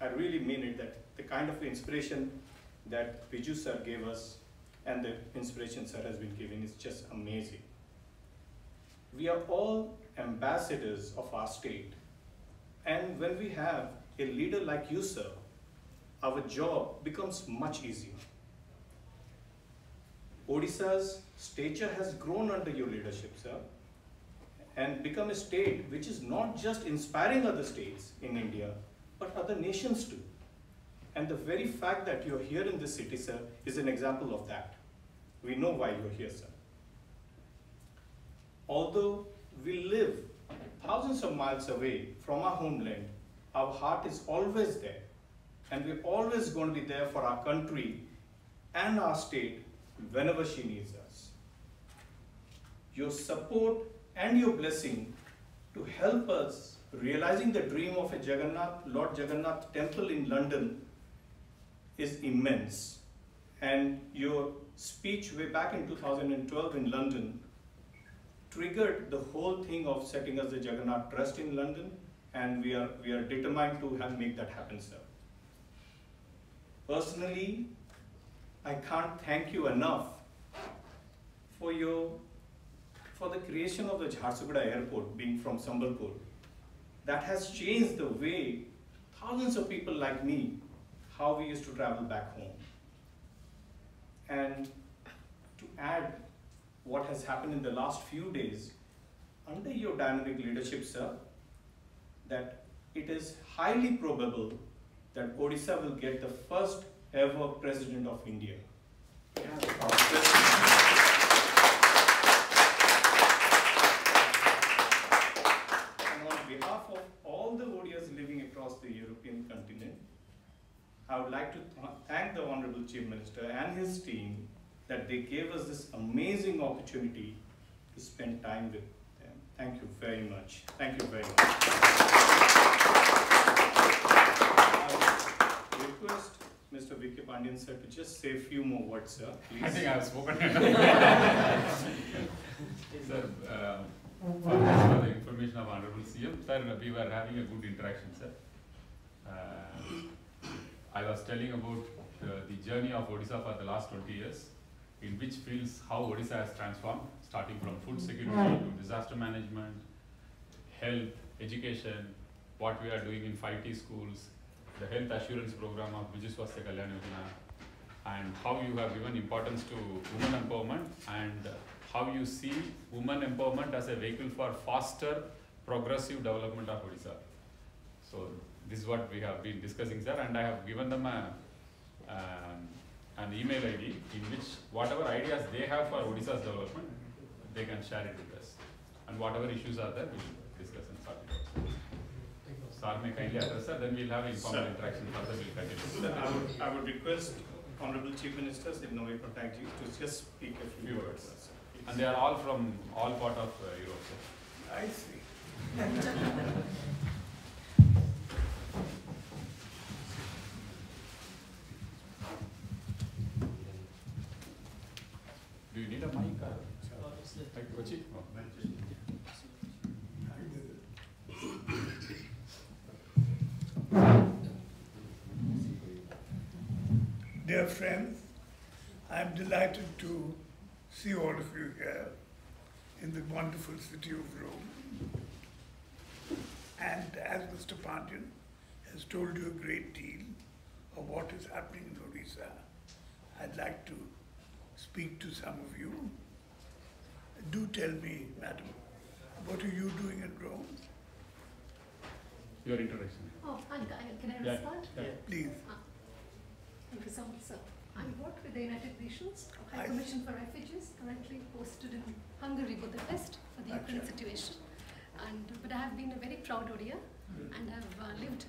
I really mean it, that the kind of inspiration that Biju sir gave us and the inspiration sir has been giving is just amazing. We are all ambassadors of our state. And when we have a leader like you, sir, our job becomes much easier. Odisha's stature has grown under your leadership, sir, and become a state which is not just inspiring other states in India, but other nations too. And the very fact that you're here in this city, sir, is an example of that. We know why you're here, sir. Although we live thousands of miles away from our homeland, our heart is always there. And we're always going to be there for our country and our state whenever she needs us. Your support and your blessing to help us realizing the dream of a Lord Jagannath temple in London is immense. And your speech way back in 2012 in London triggered the whole thing of setting us the Jagannath Trust in London, and we are determined to make that happen, sir. Personally, I can't thank you enough for the creation of the Jharsuguda airport, being from Sambalpur. That has changed the way thousands of people like me, how we used to travel back home. And to add what has happened in the last few days, under your dynamic leadership, sir, that it is highly probable that Odisha will get the first ever President of India. And on behalf of all the Odias living across the European continent, I would like to thank the Honourable Chief Minister and his team that they gave us this amazing opportunity to spend time with them. Thank you very much. Thank you very much. I would request Mr. vkpandian sir to just say a few more words, sir, please. I think I have spoken. Sir, for the information of Honourable CM, sir, we were having a good interaction, sir. I was telling about the journey of Odisha for the last 20 years, in which fields how Odisha has transformed, starting from food security to disaster management, health, education, what we are doing in 5T schools, the health assurance program of Viju Swasthya Kalyan Yojana, and how you have given importance to women empowerment and how you see women empowerment as a vehicle for faster progressive development of Odisha. So this is what we have been discussing, sir, and I have given them an email ID in which whatever ideas they have for Odisha's development, they can share it with us. And whatever issues are there, we will discuss and sort it out. Sir may kindly address, sir, then we'll have informal interaction further, we'll continue. Sir, I would request Honourable Chief Minister, Naveen, to just speak a few words. And they are all from all part of Europe, sir. I see. Do you need a mic? Kochi? Dear friends, I am delighted to see all of you here in the wonderful city of Rome. And as Mr. Pandian has told you a great deal of what is happening in Odisha, I'd like to speak to some of you. Do tell me, madam, what are you doing in Rome? Your introduction. Oh, can I respond? Yeah. Please. Thank you so much, sir. I work with the United Nations High Commission for Refugees, currently posted in Hungary, Budapest, for the Ukraine situation. But I have been a very proud Odia, and I've lived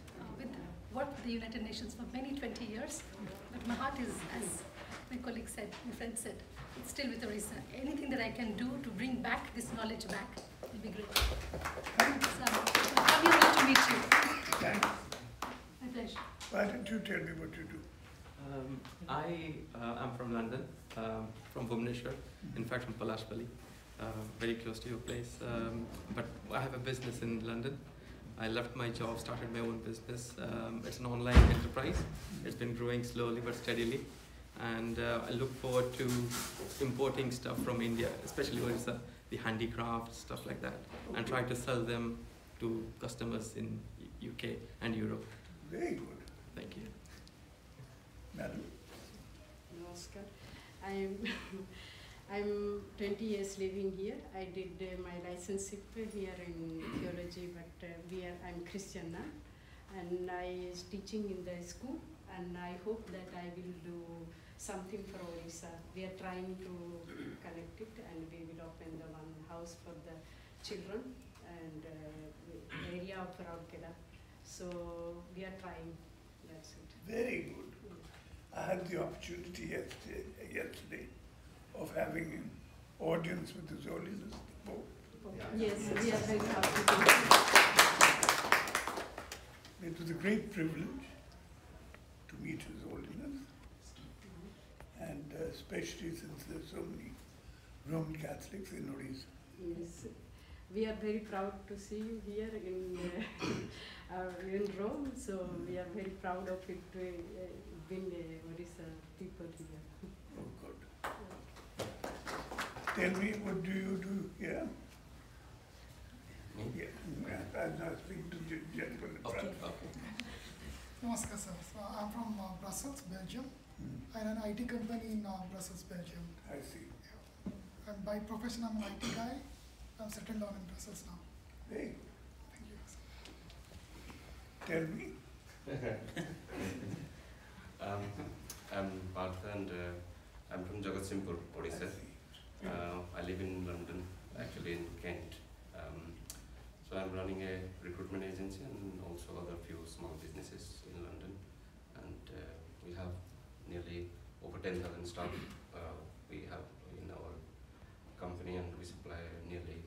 worked with the United Nations for many 20 years. But my heart is, as my colleague said, my friend said, it's still with Odisha. Anything that I can do to bring back this knowledge back will be great. So, I'm happy to meet you. Thanks. My pleasure. Why don't you tell me what you do? I am from London, from Bhubaneswar, in fact from Palashpally, very close to your place. But I have a business in London. I left my job, started my own business. It's an online enterprise. It's been growing slowly but steadily. And I look forward to importing stuff from India, especially Odisha, the handicraft, stuff like that, and try to sell them to customers in UK and Europe. Very good. Thank you. Madam? Namaskar. I'm 20 years living here. I did my licenseship here in theology, but I'm Christian now, and I is teaching in the school, and I hope that I will do something for Odisha. We are trying to connect it, and we will open the one house for the children and the area of Raudkela. So we are trying. That's it. Very good. I had the opportunity yesterday of having an audience with His Holiness the Pope. Yes, we are very happy. It was a great privilege to meet His Holiness, and especially since there are so many Roman Catholics in Odisha. Yes, we are very proud to see you here in Rome. So we are very proud of it being Odisha people here. Oh, good. Tell me, what do you do here? Yeah, I'm not speaking to the gentleman in front. Namaskar, sir. So I'm from Brussels, Belgium. I run an IT company in Brussels, Belgium. I see. Yeah. And by profession, I'm an IT guy. I'm settled down in Brussels now. Very good. Thank you. Tell me. I'm Partha, and I'm from Jagatsinghpur, Odisha. I live in London, actually in Kent. So I'm running a recruitment agency and also other few small businesses in London. And we have nearly over 10,000 staff we have in our company, and we supply nearly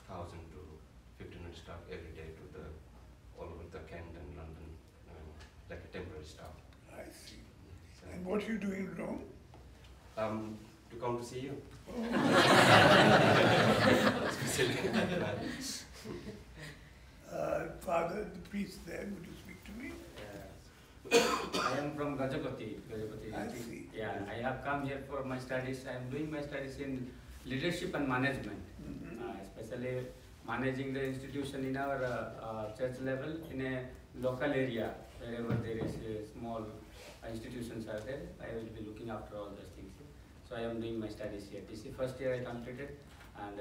1,000 to 1,500 staff every day to the all over the Kent and London, like a temporary staff. I see. And what are you doing in Rome? To come to see you. Father, the priest there, would you speak to me? I am from Gajapati I district. see. Yeah, I have come here for my studies. I am doing my studies in leadership and management. Especially managing the institution in our church level in a local area, wherever there is small institutions are there. I will be looking after all those things. So I am doing my studies here. This is first year I completed, and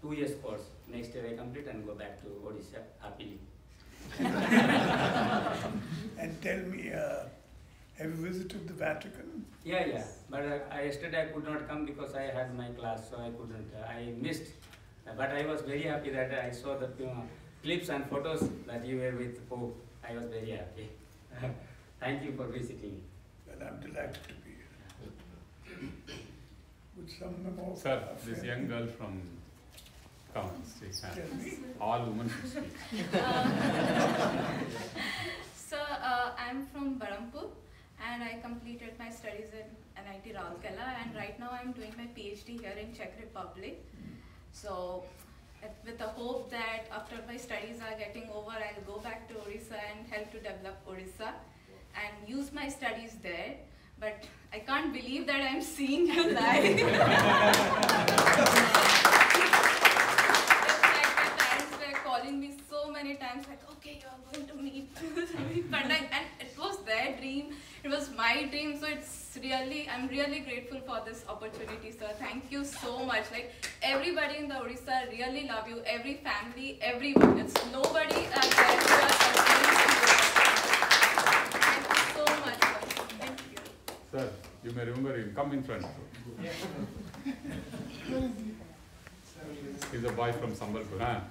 2 years course. Next year I complete and go back to Odisha happily. And tell me, have you visited the Vatican? Yeah. But yesterday I could not come because I had my class, so I couldn't. I missed. But I was very happy that I saw the clips and photos that you were with Pope. I was very happy. Thank you for visiting. Well, I'm delighted to be here. Would some more Sir, this young girl from all women should speak. So I'm from Barampur and I completed my studies in NIT Rourkela, and right now I'm doing my PhD here in Czech Republic. So with the hope that after my studies are getting over, I'll go back to Odisha and help to develop Odisha and use my studies there. But I can't believe that I'm seeing you live. Calling me so many times, like, okay, you're going to meet Patnaik, and it was their dream, it was my dream, so it's really, I'm really grateful for this opportunity, sir. Thank you so much. Like, everybody in the Odisha really love you, every family, everyone. It's nobody there who are Thank you so much, sir. Thank you. Sir, you may remember him. Come in front. He's a boy from Sambalpur, huh?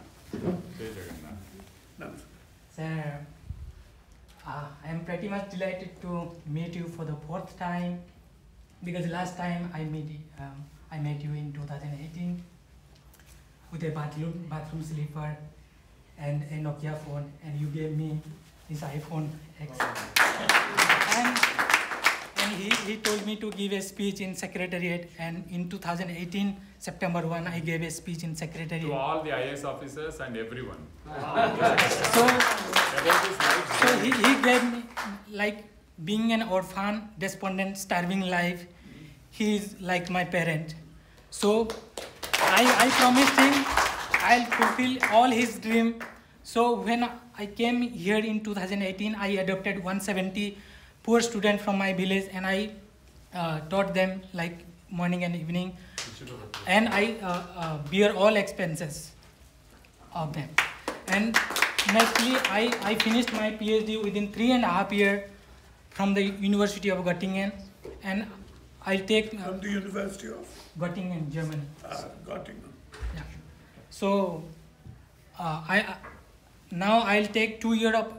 Sir, I am pretty much delighted to meet you for the 4th time, because last time I met you in 2018 with a bathroom sleeper and a Nokia phone, and you gave me this iPhone X. And he told me to give a speech in Secretariat, and in 2018 September 1 I gave a speech in Secretariat. To all the IAS officers and everyone. So he gave me, like, being an orphan, despondent, starving life, he is like my parent. So I promised him I'll fulfill all his dream. So when I came here in 2018, I adopted 170 poor students from my village, and I taught them like morning and evening, and I bear all expenses of them. And nextly, I finished my PhD within 3.5 years from the University of Göttingen, and I'll take from the University of Göttingen, Germany. Göttingen. Yeah. So now I'll take 2 years of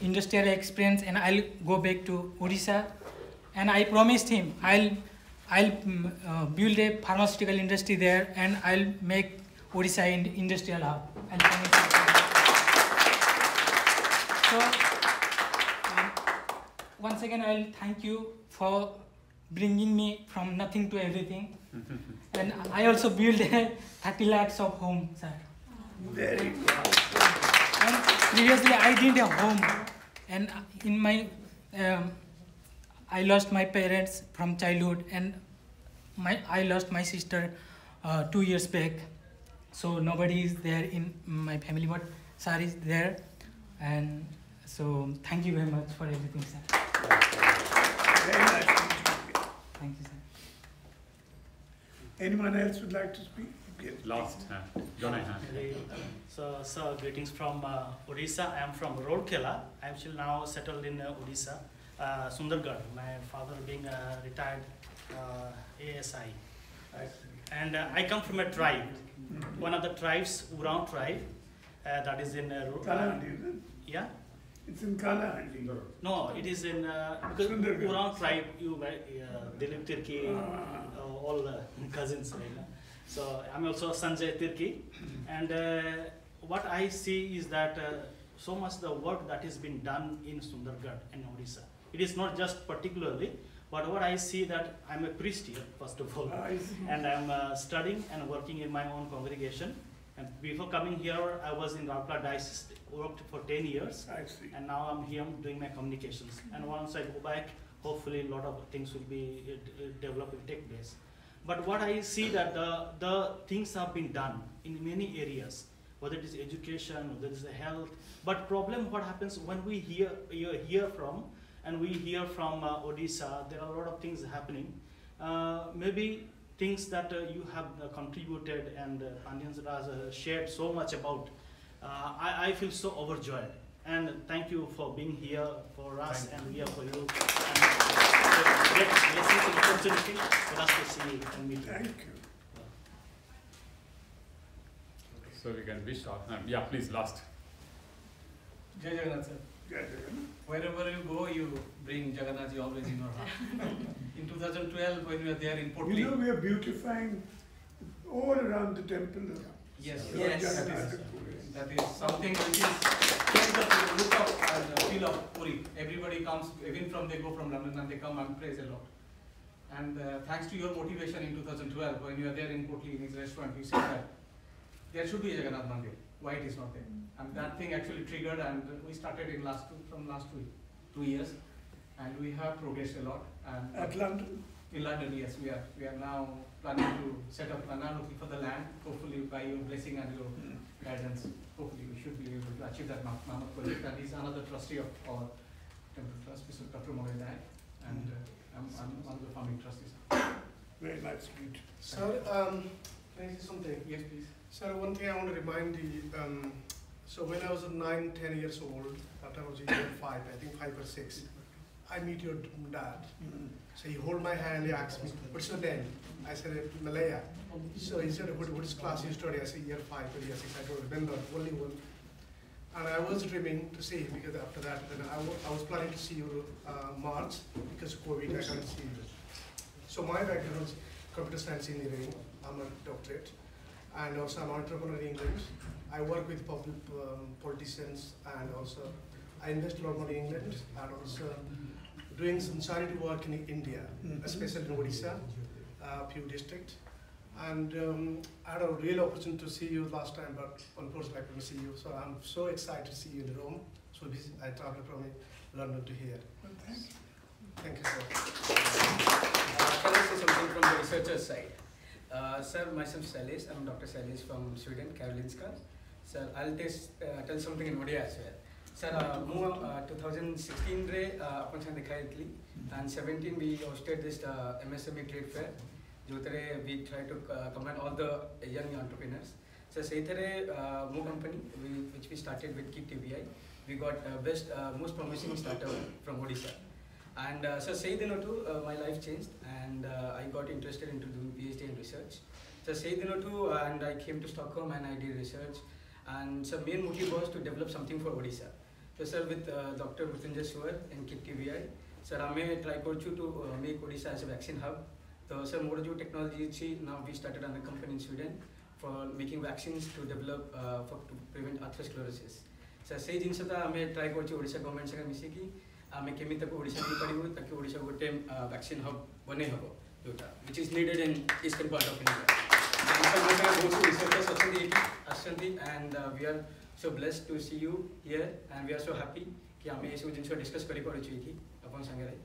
industrial experience, and I'll go back to Odisha. And I promised him I'll build a pharmaceutical industry there, and I'll make Odisha an industrial hub. So once again, I'll thank you for bringing me from nothing to everything. And I also built a 30 lakhs of home, sir. Very good. And previously I did a home, and in my I lost my parents from childhood, and I lost my sister 2 years back. So nobody is there in my family, but sir is there, and so thank you very much for everything, sir. Very nice to meet you. Thank you, sir. Anyone else would like to speak? Yes. Last, So, sir, greetings from Odisha. I am from Rourkela. I am still now settled in Odisha, Sundargarh. My father being a retired ASI. And I come from a tribe, one of the tribes, Urang tribe, that is in Kalahandi, is it? Yeah? It's in Kalahandi. No, it is in because Urang tribe, they live Turkey, all cousins, right? So I'm also Sanjay Tirki, and what I see is that so much the work that has been done in Sundargarh and Odisha. It is not just particularly, but what I see that I'm a priest here, first of all, and I'm studying and working in my own congregation. And before coming here, I was in Rourkela Diocese, worked for 10 years, and now I'm here doing my communications. And once I go back, hopefully a lot of things will be developed, will take place. But what I see that the things have been done in many areas, whether it is education, whether it is the health. But problem what happens when we hear from, and we hear from Odisha, there are a lot of things happening. Maybe things that you have contributed and Pandians has shared so much about. I feel so overjoyed. And thank you for being here for us and here for you. And great blessings and opportunity for us to see you and meet you. Thank you. So we can wish our, yeah, please, last. Jai Jagannath, sir. Jai Jagannath. Wherever you go, you bring Jagannath ji always in your heart. In 2012, when we were there in Port Lee. You know, we are beautifying all around the temple. Yes, yes. That is something which is change the look of and feel of Puri. Everybody comes, even from they go from London and they come and praise a lot. And thanks to your motivation in 2012, when you were there in Port Lee in his restaurant, you said that there should be a Jagannath Mandir. Why it is not there? And that thing actually triggered, and we started in from last 2 years, and we have progressed a lot. And at London? In London, yes, we are now planning to set up, now looking for the land. Hopefully, by your blessing and your guidance, hopefully we should be able to achieve that Mammoth project. And he's another trustee of our temple trust, Mr. Dr. Morai, and I'm one of the founding trustees. Very nice to meet you. Sir, can I say something? Yes, please. Sir, one thing I want to remind you, so when I was 9, 10 years old, after I was in year 5, I think 5 or 6, I meet your dad. So he hold my hand, he asked me, what's your name? I said, Malaya. So he said, what is class you study? I said, year 5 or year 6, I don't remember, only one. And I was dreaming to see him, because after that, then I was planning to see you March, because of COVID, I can't see you. So my background is computer science engineering, I'm a doctorate. And also I'm an entrepreneur in England. I work with public politicians, and also I invest a lot of money in England, and also doing some charity work in India, especially in Odisha, few districts. And I had a real opportunity to see you last time, but unfortunately I couldn't see you. So I'm so excited to see you in Rome. So I traveled from London to here. Well, thank you. Thank you, sir. Can I say something from the researcher side? Sir, myself Salish, I'm Dr. Salish from Sweden, Karolinska. Sir, I'll tell something in Odia as well. Sir, 2016 re upon Sandikhaitli, and 17 we hosted this MSME trade fair. Jotere we try to combine all the young entrepreneurs. So Seitere Mo company which we started with Kit TVI, we got best most promising startup from Odisha. And so Seidinotu, my life changed, and I got interested into doing PhD in research. So Seidinotu, and I came to Stockholm and I did research. And so main motive was to develop something for Odisha. So sir, with Dr. Mrityunjay Suar and Kit TVI, sir, I try to make Odisha as a vaccine hub. So sir, more technology, now we started another company in Sweden for making vaccines to develop to prevent atherosclerosis. So say jinsata I try to Odisha government sanga misiki. I came to Odisha to Odisha go vaccine hub which is needed in eastern part of India. And we are so blessed to see you here, and we are so happy that we can discuss upon Sangarai.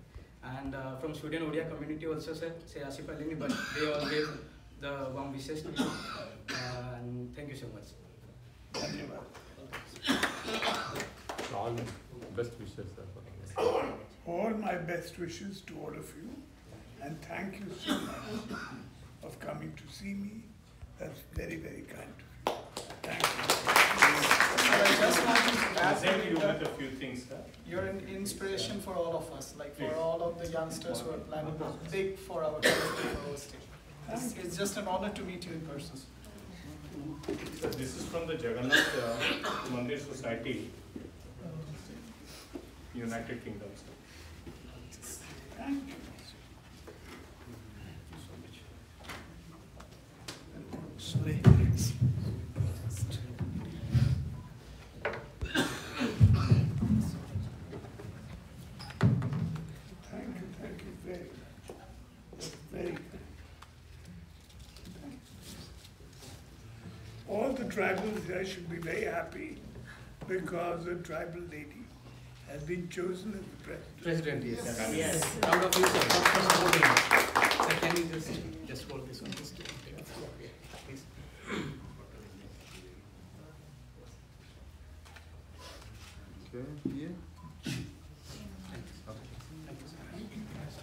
And from Sweden Odia community also, sir, say Asif Alini, but they all gave the warm wishes to you. And thank you so much. All best wishes, sir. All my best wishes to all of you, and thank you so much of coming to see me. That's very, very kind of you. Thank you. I just want to add you with a few things, sir. You're an inspiration for all of us, like for all of the youngsters who are planning big for our university. It's just an honor to meet you in person. So this is from the Jagannath Mandir Society, United Kingdom. Thank you. Sorry. Thank you very much. Very good. All the tribals here should be very happy because the tribal lady has been chosen as the president. President, yes. Yes. Proud of you, sir. Sir, can you just hold this one? Please.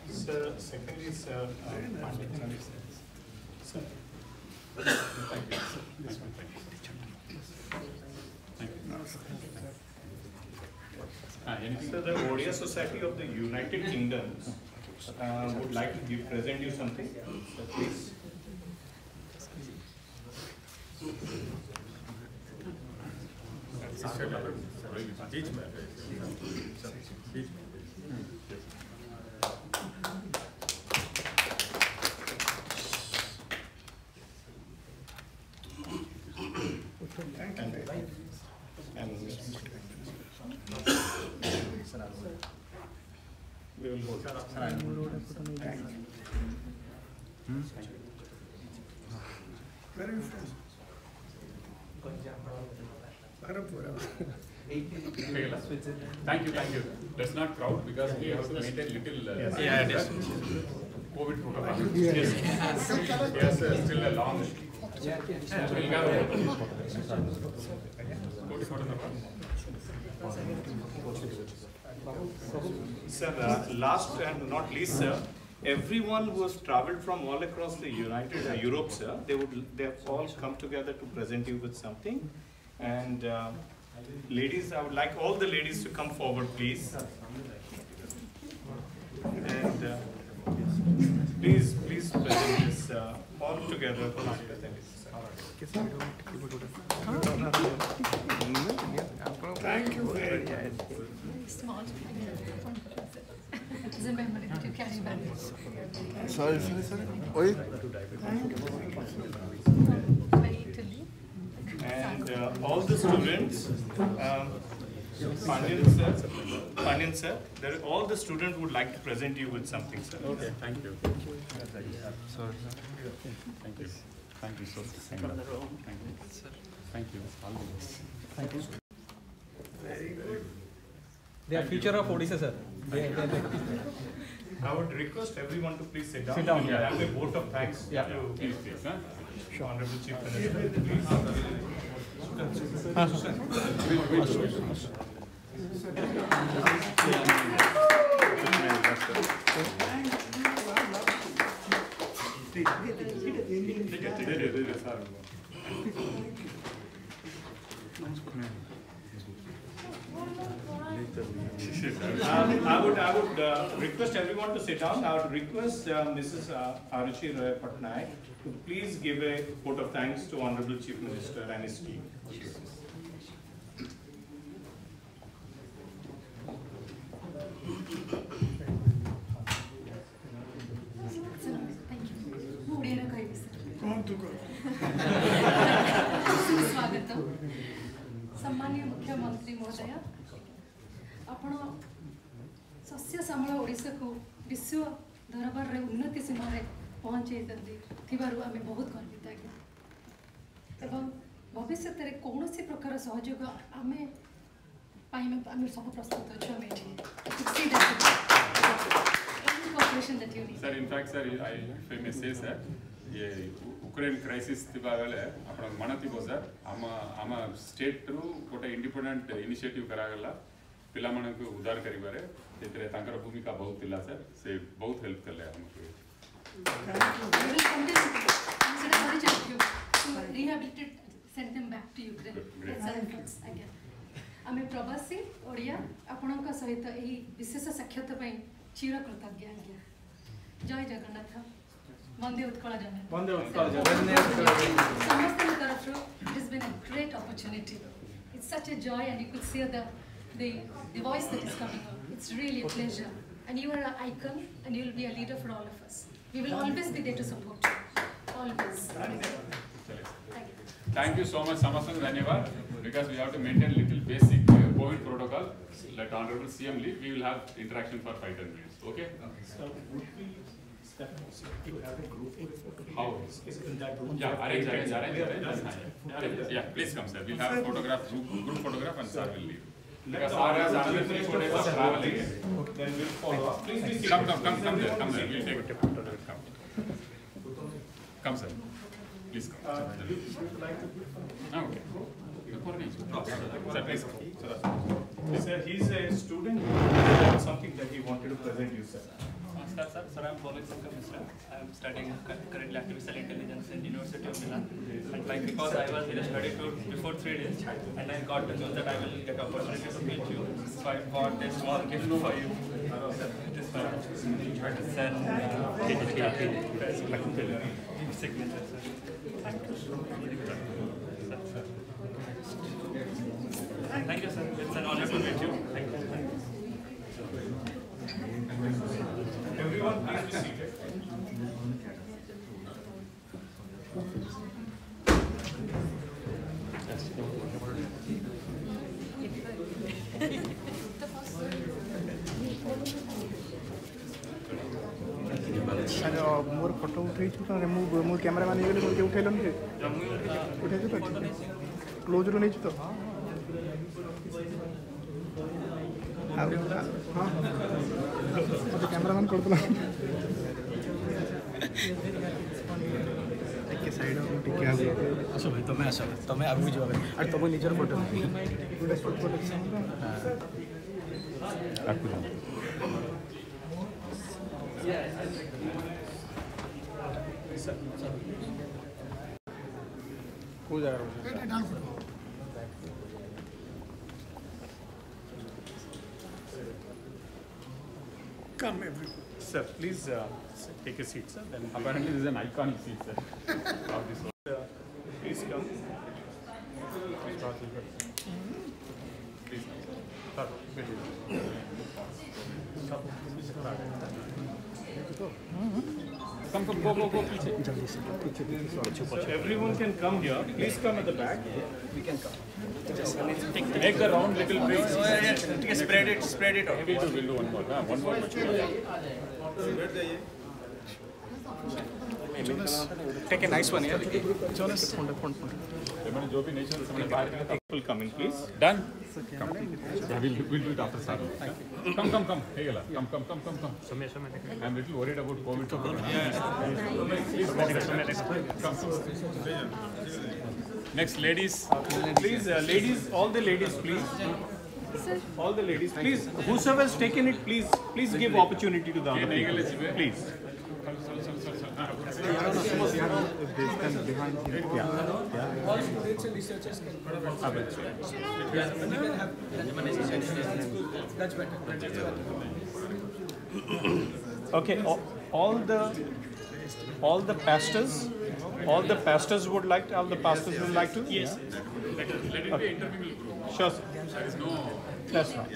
Sir, secondly, sir, sir. Thank you. So the Odia Society of the United Kingdom would like to present you something. So please. We will go. Where are you from? Thank you. Let's not crowd because we have to maintain little COVID protocol. Yes, still a long. Sir, last and not least, sir, everyone who has travelled from all across the United Europe, sir, they have all come together to present you with something. And ladies, I would like all the ladies to come forward, please. And please present this all together. Thank you very much. Small. It is a memory that you carry back. Sorry. Oi. And all the students, Pandian sir, all the students would like to present you with something, sir. Okay, thank you. Sorry. Thank you. Thank you so much. Thank you. Thank you. They are future of Odisha, sir. I would request everyone to please sit down. Sit down, We yeah. have a vote of thanks to Please. Honourable Chief Minister. Please. I would request everyone to sit down. I would request Mrs. Arushi Roy Patnaik to please give a vote of thanks to Honourable Chief Minister and his team. स्वागतम सम्मानीय मुख्यमंत्री महोदय आपण शस्य श्यामल ओडिशा को विश्व दरबार रे उन्नति सीमा रे पहुंचे थिबारु आमे बहुत गर्वित आज्ञा एवं भविष्य रे कोनोसी प्रकार सहयोग आमे पाइमे आमे सब प्रस्तुत अछि आमे cooperation that you need. Sir, in fact, sir, if I may say, sir, ये Ukraine crisis थिबा बेले आपण मनतिबो सर आम स्टेट थ्रू गोटे इंडिपेंडेंट इनिशिएटिव करागला पिला मन को उद्धार करिबारे जेतरे तांकर भूमिका बहुत थिला सर से बहुत हेल्प करले हमके rehabilitate, send them back to Ukraine. That's our efforts again. आमे प्रवासी ओडिया आपणक सहित एही विशेष साक्षात पई चिर कृतज्ञ आज्ञा जय जगन्नाथ वंदे उत्कल जननी वंदे उत्कल जननी समस्त तरफ it has been a great opportunity. It's such a joy and you could see the voice that is coming out. It's really a pleasure and you are an icon and you will be a leader for all of us. We will always be there to support you. Always. Thank you so much, Samasang Dhanyavad, because we have to maintain little basic COVID protocol. Let Honourable CM leave, we will have interaction for 5-10 minutes. Okay? So would we step to have a group photo? How? In that room? Yeah, arrange. Yeah, please come, sir. We'll have photograph, group photograph, and sir will leave. Because sir has another 3-4 days of traveling. Then we'll follow up. Please be seated. Come there. We'll take a photo. Come, sir. Please come. Would you like to give? Okay. Sir, please come. Sir, he's a student. That's something that he wanted to present you, sir. Namaskar, sir. I'm Patnaik, Mr. I'm studying currently artificial intelligence in University of Milan. And because I was in a study tour before 3 days, and I got the news that I will get opportunity to meet you, so I got a small gift for you. This one. Send signature, sir. Thank you. Thank you, sir. It's an honor to meet you. Thank you. Everyone, please be seated. मोर photo उठेछु त मु cameraman गेले मोर के उठेलन के उठेछु त close रो नै छु त हां मते कैमरामैन करतला के साइड में टिके आ आसो भाई तमे आगु जो और तमे निजर फोटो आकु को जगह Come, everyone. Sir, please take a seat, sir. Then apparently this is an iconic seat, sir. Of this please come. Please, come, go, पीछे. So everyone can come here. Please come at the back. We can come. Make the round little bit. Spread it out. We'll do one more. One more. Take a nice one here. Jonas, जो भी nature समझ बाहर will come in, please. Done. Come. We'll do it after sir. Come. Hey, come. I'm little worried about COVID. Please, next, ladies. Please, ladies, all the ladies, please. All the ladies, please. Whosoever has taken it, please give opportunity to the other people. Please. All students and researchers can. That's better. Okay, all the pastors would like to. All the pastors would like to. Yes. Let it be intermingled group. Sure, sir. There is no. That's right.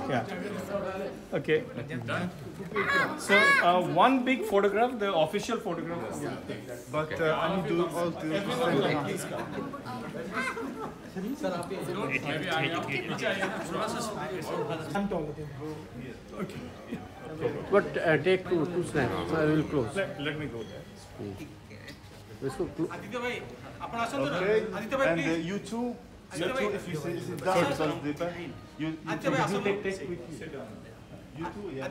Yeah. Okay. So one big photograph, the official photograph. Yeah. But I need to all to please come. Okay. But take two snaps. I will close. Let me go there. Okay. And you two, if you sit down, because the back, you take quickly. You two, yeah.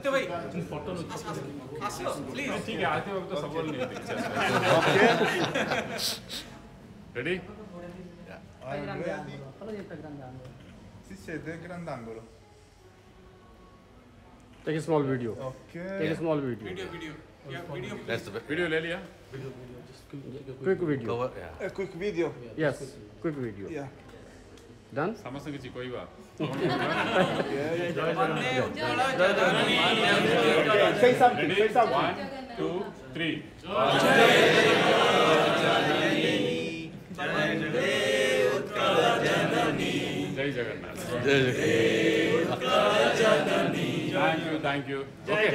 ठीक है आते वक्त तो सवाल नहीं है Ready? I am ready. Si siete grande angolo. Take a small video. Okay. Take a small video. Video. Yeah, video. That's the video ले लिया. Quick video. Cover, yeah. A quick video. Yes, quick video. Yeah. Done? समझ किसी कोई बात. Say something. Say something. 1, 2, 3. Jai Jagannath. Thank you. Okay.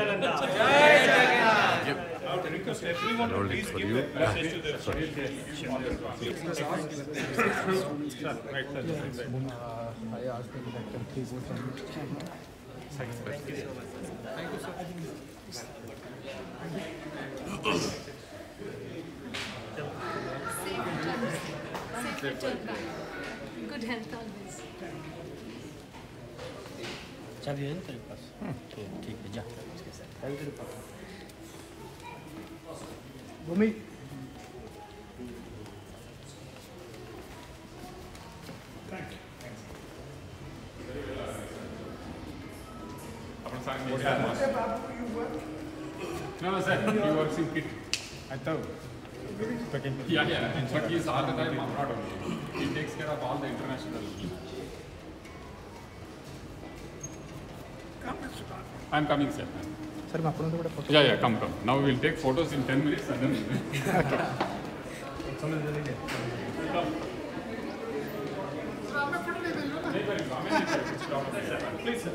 I would request everyone to please give that message to their students. I asked the director, please come. Thank you so much. Thank you, sir. Safe return back. Good health always. चाबी है ना तेरे पास? ठीक है जा इसके साथ. Thank you. Bhumi. Thank you. No, sir, he works in kit. I thought. Yeah, but he is all the time abroad only. He takes care of all the international. I'm coming, sir. Sir, yeah, come. Now we will take photos in 10 minutes and then. Please, sir.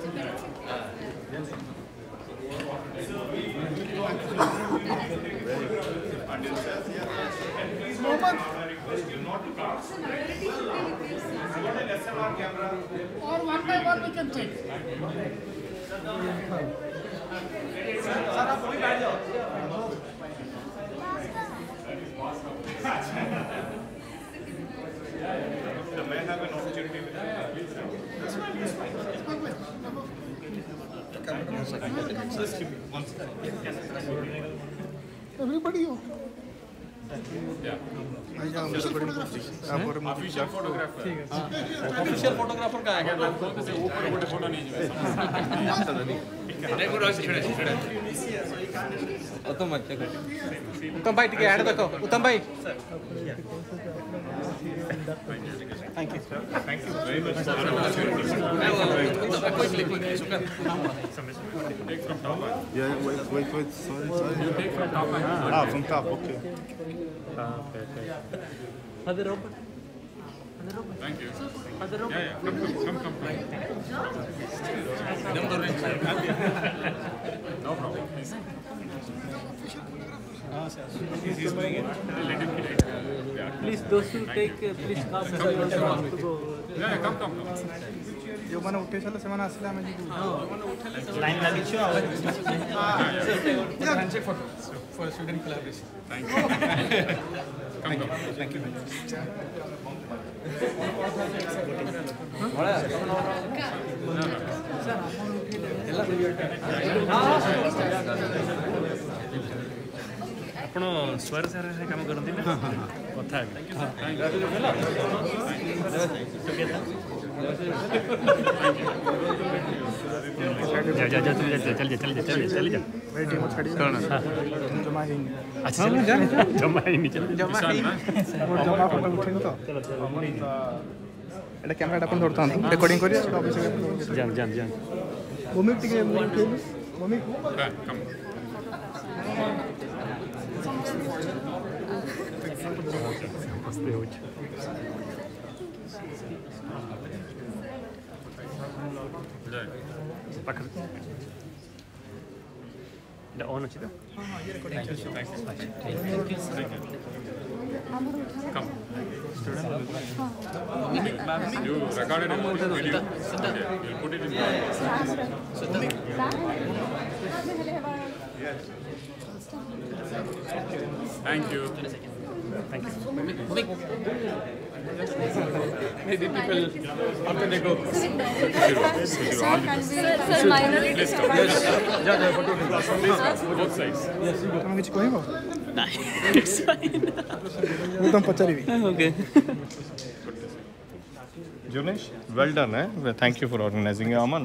Or one by one we can take. May I have an opportunity with Everybody okay? Official photographer. Official photographer का है क्या? से ऊपर ଗୋଟେ photo नहीं ଯିବେ। नहीं पूरा छेड़े। उत्तम भाई टिके ऐड देखो उत्तम भाई Thank you, sir. Thank you very much. Quickly, Sukar. Take from top. Yeah, wait, sorry. You take from top. From top, okay. Okay. Thank you. Yeah, come. No problem, please. He's going in. Let him get it. Please, those who take, please come. Yeah, come. जो मैंने उठे चलो से मैंने असला में जी line लगी छो handshake photo for student collaboration. Thank you. Come. Thank you. ଆପଣ ସ୍ୱର ସାରରେ କାମ କରନ୍ତି ନା କଥା এটা ক্যামেরাটা আপনি ধরতে হন রেকর্ডিং করি যান ভূমিক টিকে ভূমিক Come. on ଅଛି ତ Come. You recorded it video. Okay, you'll put it in Thank you. Maybe people after they go. Sir, minority. Let's go. Both sides. ତମେ କିଛି କହିବ it's fine. ମୁଁ ତମ ପଚାରିବି Okay. Junesh, well done. Thank you for organizing. Aman,